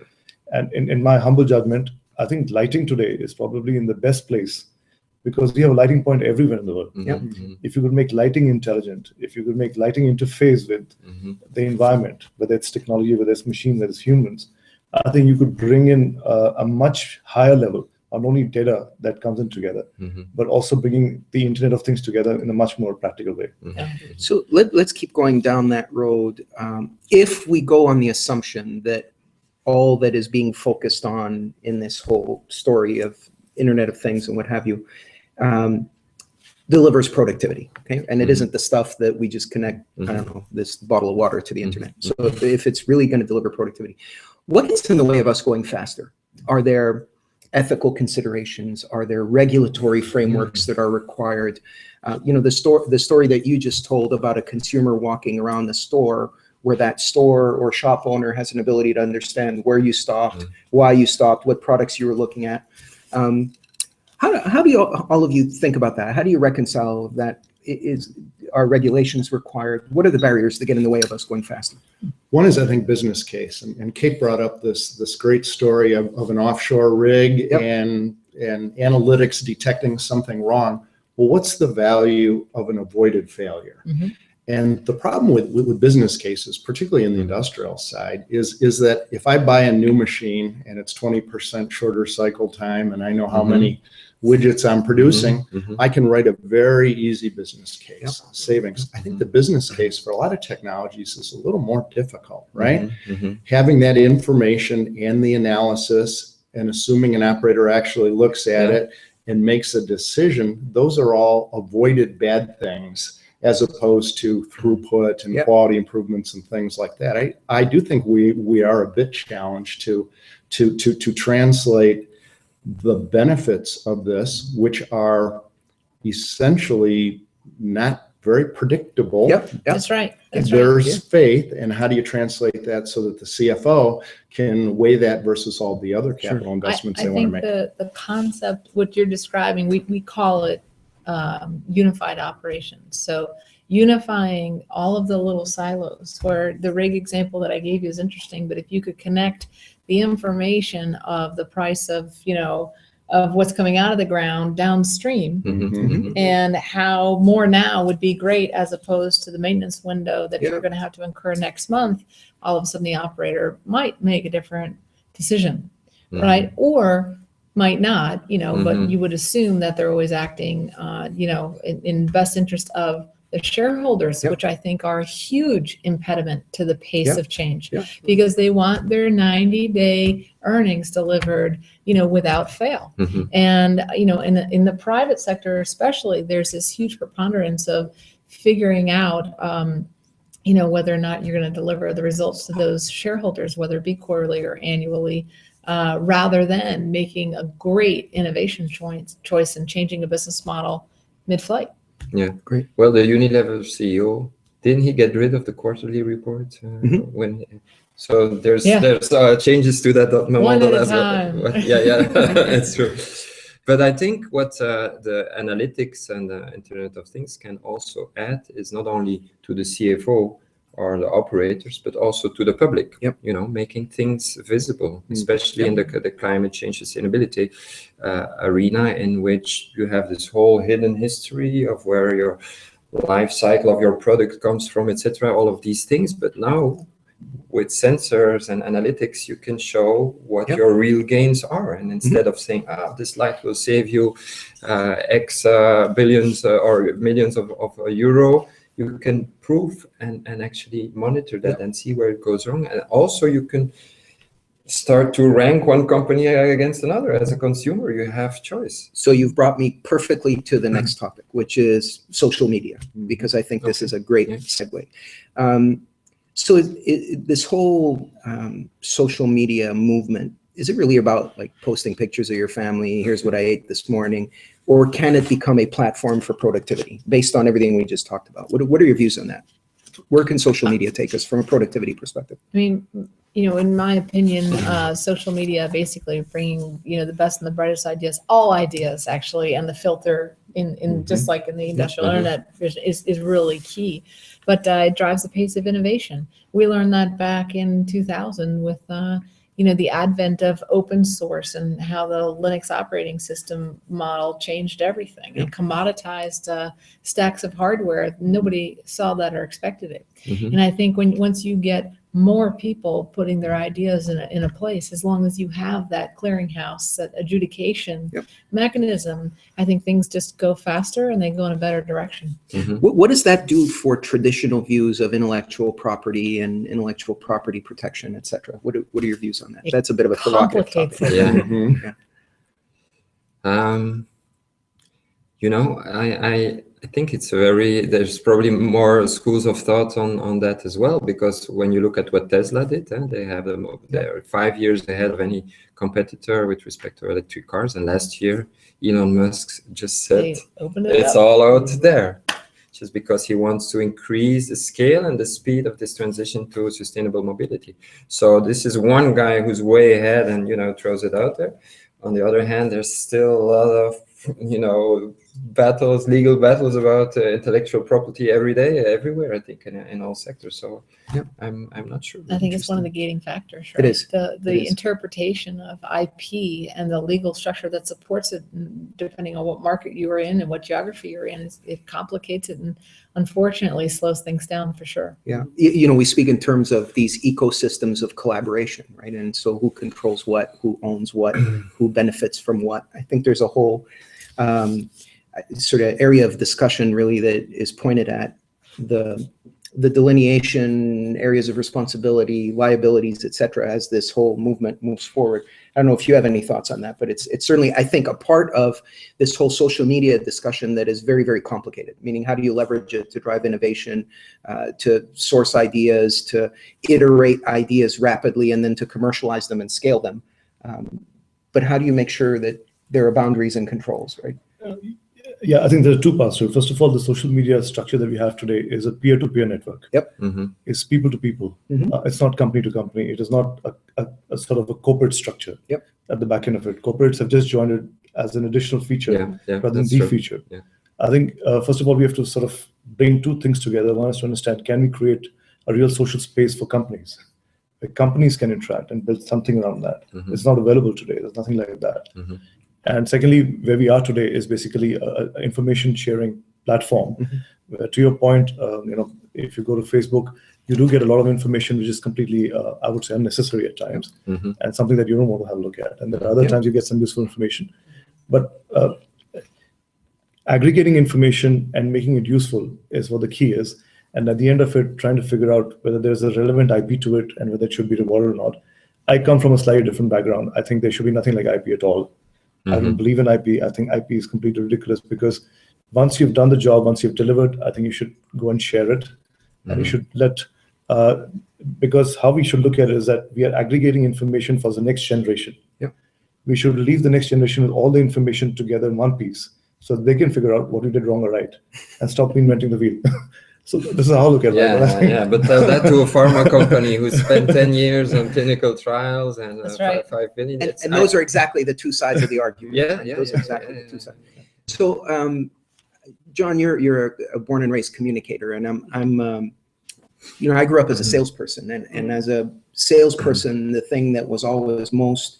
[SPEAKER 3] And in my humble judgment, I think lighting today is probably in the best place, because we have a lighting point everywhere in the world. If you could make lighting intelligent, if you could make lighting interface with the environment, whether it's technology, whether it's machine, whether it's humans, I think you could bring in a much higher level, not only data that comes in together, but also bringing the Internet of Things together in a much more practical way.
[SPEAKER 1] So let's keep going down that road. If we go on the assumption that all that is being focused on in this whole story of Internet of Things and what have you, delivers productivity, okay? And it isn't the stuff that we just connect, I don't know, this bottle of water to the internet. So if it's really going to deliver productivity, what gets in the way of us going faster? Are there ethical considerations? Are there regulatory frameworks that are required? The story that you just told about a consumer walking around the store, where that store or shop owner has an ability to understand where you stopped, why you stopped, what products you were looking at. How do all of you think about that? How do you reconcile that? Are regulations required? What are the barriers that get in the way of us going faster?
[SPEAKER 4] One is, I think, business case. And Kate brought up this great story of an offshore rig and analytics detecting something wrong. Well, what's the value of an avoided failure? And the problem with business cases, particularly in the industrial side, is that if I buy a new machine and it's 20% shorter cycle time and I know how many widgets I'm producing, I can write a very easy business case, savings. I think the business case for a lot of technologies is a little more difficult, right? Having that information and the analysis and assuming an operator actually looks at it and makes a decision, those are all avoided bad things, as opposed to throughput and quality improvements and things like that. I do think we are a bit challenged to translate the benefits of this, which are essentially not very predictable.
[SPEAKER 2] That's right.
[SPEAKER 4] There's faith, and how do you translate that so that the CFO can weigh that versus all the other capital investments they want to make?
[SPEAKER 2] I think the concept, what you're describing, we call it unified operations. So unifying all of the little silos, where the rig example that I gave you is interesting, but if you could connect the information of the price of, of what's coming out of the ground downstream, and how more now would be great as opposed to the maintenance window that you're going to have to incur next month, all of a sudden the operator might make a different decision, right? Or might not, but you would assume that they're always acting, in best interest of the shareholders, which I think are a huge impediment to the pace of change, because they want their 90-day earnings delivered, without fail. And, in the private sector especially, there's this huge preponderance of figuring out, whether or not you're going to deliver the results to those shareholders, whether it be quarterly or annually, rather than making a great innovation choice and changing a business model mid-flight.
[SPEAKER 5] Yeah, great. Well, the Unilever CEO, didn't he get rid of the quarterly report so there's changes to that model as well. Yeah, that's true. But I think what the analytics and the Internet of Things can also add is not only to the CFO or the operators, but also to the public, making things visible, especially in the climate change sustainability arena, in which you have this whole hidden history of where your life cycle of your product comes from, etc., all of these things. But now with sensors and analytics, you can show what your real gains are. And instead of saying, this light will save you X billions or millions of euro, you can prove and actually monitor that and see where it goes wrong. And also you can start to rank one company against another. As a consumer, you have choice.
[SPEAKER 1] So you've brought me perfectly to the next topic, which is social media, because I think this is a great segue. So this whole social media movement, is it really about like posting pictures of your family? Here's what I ate this morning. Or can it become a platform for productivity based on everything we just talked about? What are your views on that? Where can social media take us from a productivity perspective?
[SPEAKER 2] I mean, in my opinion, social media basically bringing, the best and the brightest ideas, all ideas actually, and the filter in just like in the industrial internet is really key. But it drives the pace of innovation. We learned that back in 2000 with the advent of open source and how the Linux operating system model changed everything and commoditized stacks of hardware. Nobody saw that or expected it. And I think once you get more people putting their ideas in a place, as long as you have that clearinghouse, that adjudication mechanism, I think things just go faster and they go in a better direction.
[SPEAKER 1] What does that do for traditional views of intellectual property and intellectual property protection, et cetera? What are your views on that? That's a bit of a provocative topic.
[SPEAKER 5] You know, I think there's probably more schools of thought on that as well, because when you look at what Tesla did, they're 5 years ahead of any competitor with respect to electric cars. And last year, Elon Musk just said it's all out there, just because he wants to increase the scale and the speed of this transition to sustainable mobility. So this is one guy who's way ahead and, you know, throws it out there. On the other hand, there's still a lot of, you know, legal battles about intellectual property every day, everywhere, I think, in all sectors. So I'm not sure.
[SPEAKER 2] I think it's one of the gating factors, right?
[SPEAKER 1] It is.
[SPEAKER 2] The interpretation of IP and the legal structure that supports it, depending on what market you are in and what geography you're in, it complicates it and unfortunately slows things down for sure.
[SPEAKER 1] Yeah, you know, we speak in terms of these ecosystems of collaboration, right? And so who controls what, who owns what, who benefits from what? I think there's a whole sort of area of discussion really that is pointed at the delineation, areas of responsibility, liabilities, et cetera, as this whole movement moves forward. I don't know if you have any thoughts on that, but it's certainly, I think, a part of this whole social media discussion that is very, very complicated, meaning how do you leverage it to drive innovation, to source ideas, to iterate ideas rapidly, and then to commercialize them and scale them. But how do you make sure that there are boundaries and controls, right?
[SPEAKER 3] Yeah, I think there are two parts to it. First of all, the social media structure that we have today is a peer-to-peer network. It's people to people. It's not company to company. It is not a sort of a corporate structure at the back end of it. Corporates have just joined it as an additional feature rather than the feature. I think, first of all, we have to sort of bring two things together. One is to understand, can we create a real social space for companies? Where companies can interact and build something around that. It's not available today. There's nothing like that. And secondly, where we are today is basically an information sharing platform. Where, to your point, you know, if you go to Facebook, you do get a lot of information which is completely, I would say, unnecessary at times, and something that you don't want to have a look at. And there are other times you get some useful information. But aggregating information and making it useful is what the key is. And at the end of it, trying to figure out whether there's a relevant IP to it and whether it should be rewarded or not. I come from a slightly different background. I think there should be nothing like IP at all. I don't believe in IP. I think IP is completely ridiculous because once you've done the job, once you've delivered, I think you should go and share it. And you should because how we should look at it is that we are aggregating information for the next generation. We should leave the next generation with all the information together in one piece so they can figure out what we did wrong or right and stop reinventing the wheel. So this is how I look at it.
[SPEAKER 5] But tell that to a pharma company who spent 10 years on clinical trials and 5 billion.
[SPEAKER 1] And those are exactly the two sides of the argument.
[SPEAKER 5] Those
[SPEAKER 1] are exactly the two sides. So, John, you're a born and raised communicator, and I'm you know, I grew up as a salesperson, and as a salesperson, the thing that was always most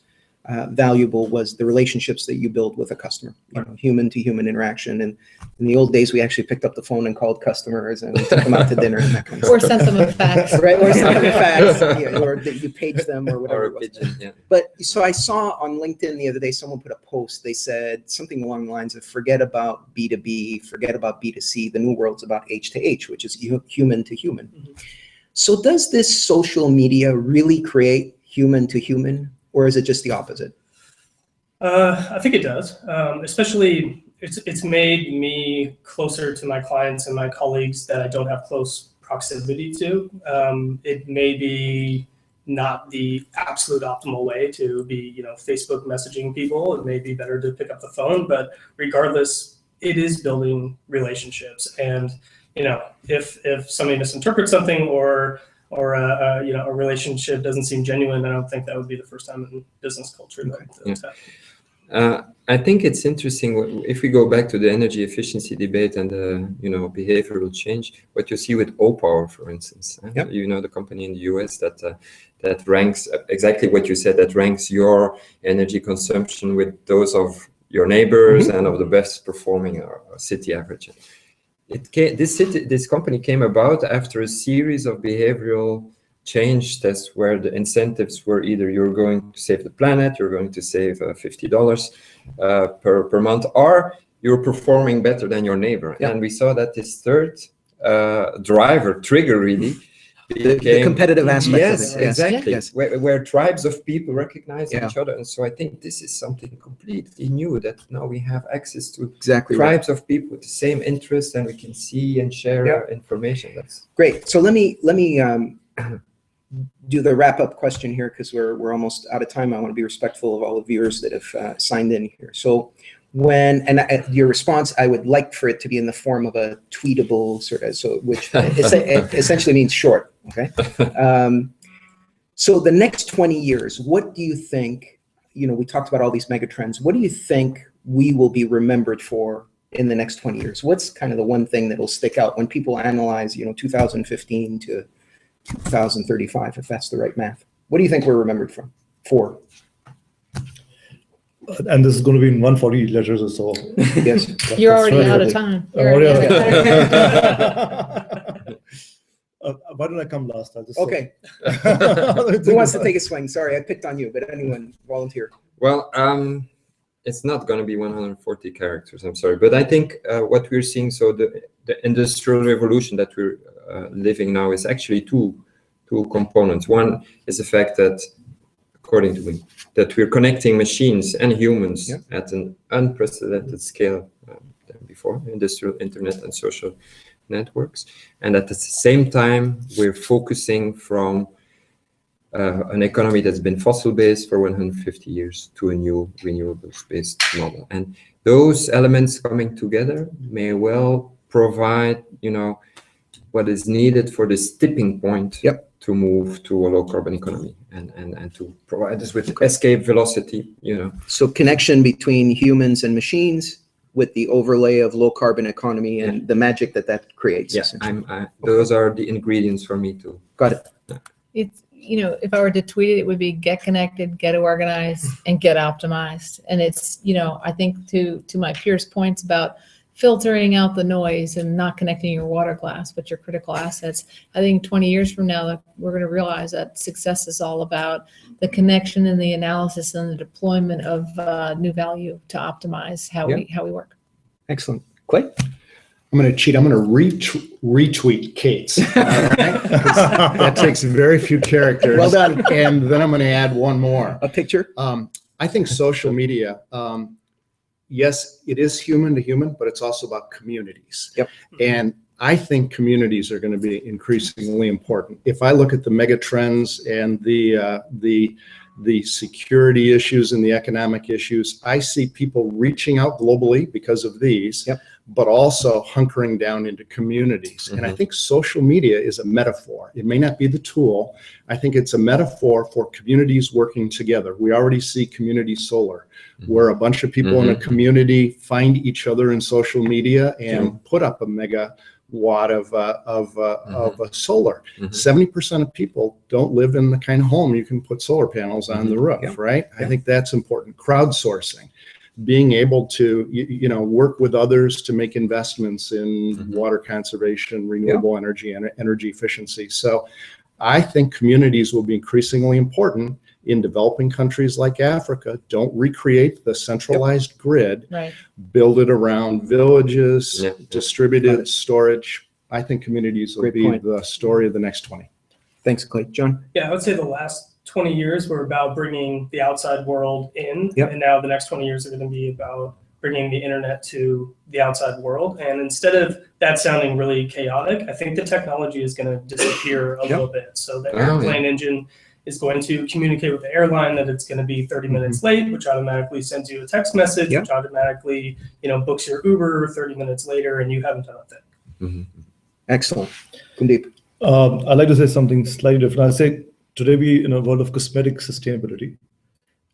[SPEAKER 1] valuable was the relationships that you build with a customer, you know, human to human interaction. And in the old days, we actually picked up the phone and called customers and took them out to dinner and that kind of
[SPEAKER 2] or
[SPEAKER 1] stuff.
[SPEAKER 2] sent them a fax,
[SPEAKER 1] right? Or sent them a fax, or you paged them or whatever.
[SPEAKER 5] Or a pigeon,
[SPEAKER 1] But so I saw on LinkedIn the other day, someone put a post. They said something along the lines of forget about B2B, forget about B2C. The new world's about H to H, which is human to human. So does this social media really create human to human? Or is it just the opposite?
[SPEAKER 6] I think it does. Especially, it's made me closer to my clients and my colleagues that I don't have close proximity to. It may be not the absolute optimal way to be, you know, Facebook messaging people. It may be better to pick up the phone, but regardless, it is building relationships. And, you know, if somebody misinterprets something or you know, a relationship doesn't seem genuine, I don't think that would be the first time in business culture that's happened.
[SPEAKER 5] I think it's interesting if we go back to the energy efficiency debate and the, you know, behavioral change. What you see with O-Power, for instance, you know, the company in the US that ranks exactly what you said, that ranks your energy consumption with those of your neighbors and of the best performing city average. This company came about after a series of behavioral change tests where the incentives were either you're going to save the planet, you're going to save $50 per month, or you're performing better than your neighbor.
[SPEAKER 1] Yep.
[SPEAKER 5] And we saw that this third trigger really
[SPEAKER 1] the competitive aspect
[SPEAKER 5] yes,
[SPEAKER 1] of it.
[SPEAKER 5] exactly.
[SPEAKER 1] Yes.
[SPEAKER 5] Where tribes of people recognize
[SPEAKER 1] Yeah.
[SPEAKER 5] each other. And so I think this is something completely new, that now we have access to
[SPEAKER 1] Exactly right.
[SPEAKER 5] tribes of people with the same interests, and we can see and share information. That's
[SPEAKER 1] Great. So let me do the wrap-up question here, because we're almost out of time. I want to be respectful of all the viewers that have signed in here. So your response, I would like for it to be in the form of a tweetable sort of, which essentially means short. Okay. So the next 20 years, what do you think? We talked about all these mega trends. What do you think we will be remembered for in the next 20 years? What's kind of the one thing that will stick out when people analyze, 2015 to 2035, if that's the right math? What do you think we're remembered for?
[SPEAKER 3] And this is going to be in 140 letters or so.
[SPEAKER 1] Yes.
[SPEAKER 2] You're already out of time.
[SPEAKER 3] Why did I come last?
[SPEAKER 1] Okay. Who wants to take a swing? Sorry, I picked on you, but anyone volunteer?
[SPEAKER 5] Well, it's not going to be 140 characters. I'm sorry, but I think what we're seeing, so the industrial revolution that we're living now is actually two components. One is the fact that, according to me, that we're connecting machines and humans at an unprecedented scale than before, industrial internet and social networks. And at the same time, we're focusing from an economy that's been fossil-based for 150 years to a new renewables-based model. And those elements coming together may well provide, what is needed for this tipping point to move to a low-carbon economy and to provide us with escape velocity,
[SPEAKER 1] So connection between humans and machines with the overlay of low-carbon economy and the magic that creates.
[SPEAKER 5] Yes, those are the ingredients for me too.
[SPEAKER 1] Got it.
[SPEAKER 2] It's, if I were to tweet it, it would be get connected, get organized, and get optimized. And it's, I think to my peers' points about filtering out the noise and not connecting your water glass, but your critical assets. I think 20 years from now, we're going to realize that success is all about the connection and the analysis and the deployment of new value to optimize how we work.
[SPEAKER 1] Excellent. Clay?
[SPEAKER 4] I'm going to cheat. I'm going to retweet Kate's. All right? That takes very few characters.
[SPEAKER 1] Well done.
[SPEAKER 4] And then I'm going to add one more.
[SPEAKER 1] A picture?
[SPEAKER 4] I think social media, yes, it is human to human, but it's also about communities.
[SPEAKER 1] Yep.
[SPEAKER 4] And I think communities are going to be increasingly important. If I look at the mega trends and the security issues and the economic issues, I see people reaching out globally because of these, but also hunkering down into communities. And I think social media is a metaphor. It may not be the tool. I think it's a metaphor for communities working together. We already see community solar, where a bunch of people in a community find each other in social media and put up a megawatt of solar. 70% of people don't live in the kind of home you can put solar panels on the roof, right? I think that's important. Crowdsourcing, being able to work with others to make investments in water conservation, renewable energy, and energy efficiency. So I think communities will be increasingly important in developing countries like Africa. Don't recreate the centralized grid.
[SPEAKER 2] Right.
[SPEAKER 4] Build it around villages, distributed storage. I think communities will be the story of the next 20.
[SPEAKER 1] Thanks, Clay. John?
[SPEAKER 6] Yeah, I would say the last 20 years were about bringing the outside world in,
[SPEAKER 1] Yep.
[SPEAKER 6] and now the next 20 years are going to be about bringing the internet to the outside world. And instead of that sounding really chaotic, I think the technology is going to disappear a little bit. So the airplane engine is going to communicate with the airline that it's going to be 30 minutes late, which automatically sends you a text message, which automatically, books your Uber 30 minutes later, and you haven't done a thing.
[SPEAKER 1] Excellent. Kundeep?
[SPEAKER 3] I'd like to say something slightly different. I'd say today we in a world of cosmetic sustainability.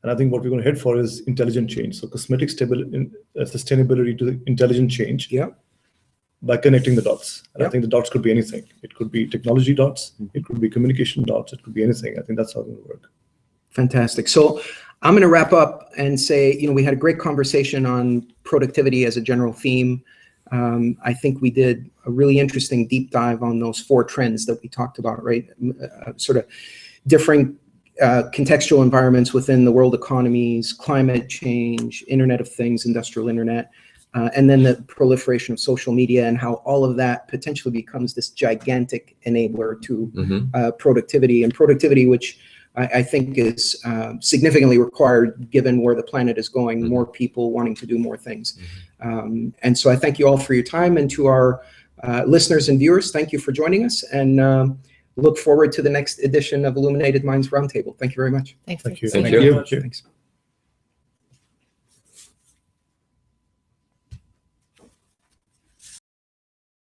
[SPEAKER 3] And I think what we're going to head for is intelligent change. So cosmetic sustainability to intelligent change by connecting the dots. And I think the dots could be anything. It could be technology dots. It could be communication dots. It could be anything. I think that's how it's going to work.
[SPEAKER 1] Fantastic. So I'm going to wrap up and say, we had a great conversation on productivity as a general theme. I think we did a really interesting deep dive on those 4 trends that we talked about, right? Sort of different contextual environments within the world economies, climate change, Internet of Things, industrial internet, and then the proliferation of social media and how all of that potentially becomes this gigantic enabler to productivity, and productivity which I think is significantly required given where the planet is going, more people wanting to do more things. And so I thank you all for your time, and to our listeners and viewers, thank you for joining us, and look forward to the next edition of Illuminated Minds Roundtable. Thank you very much.
[SPEAKER 2] Thanks.
[SPEAKER 3] Thank you.
[SPEAKER 6] Thank you.
[SPEAKER 1] Thanks.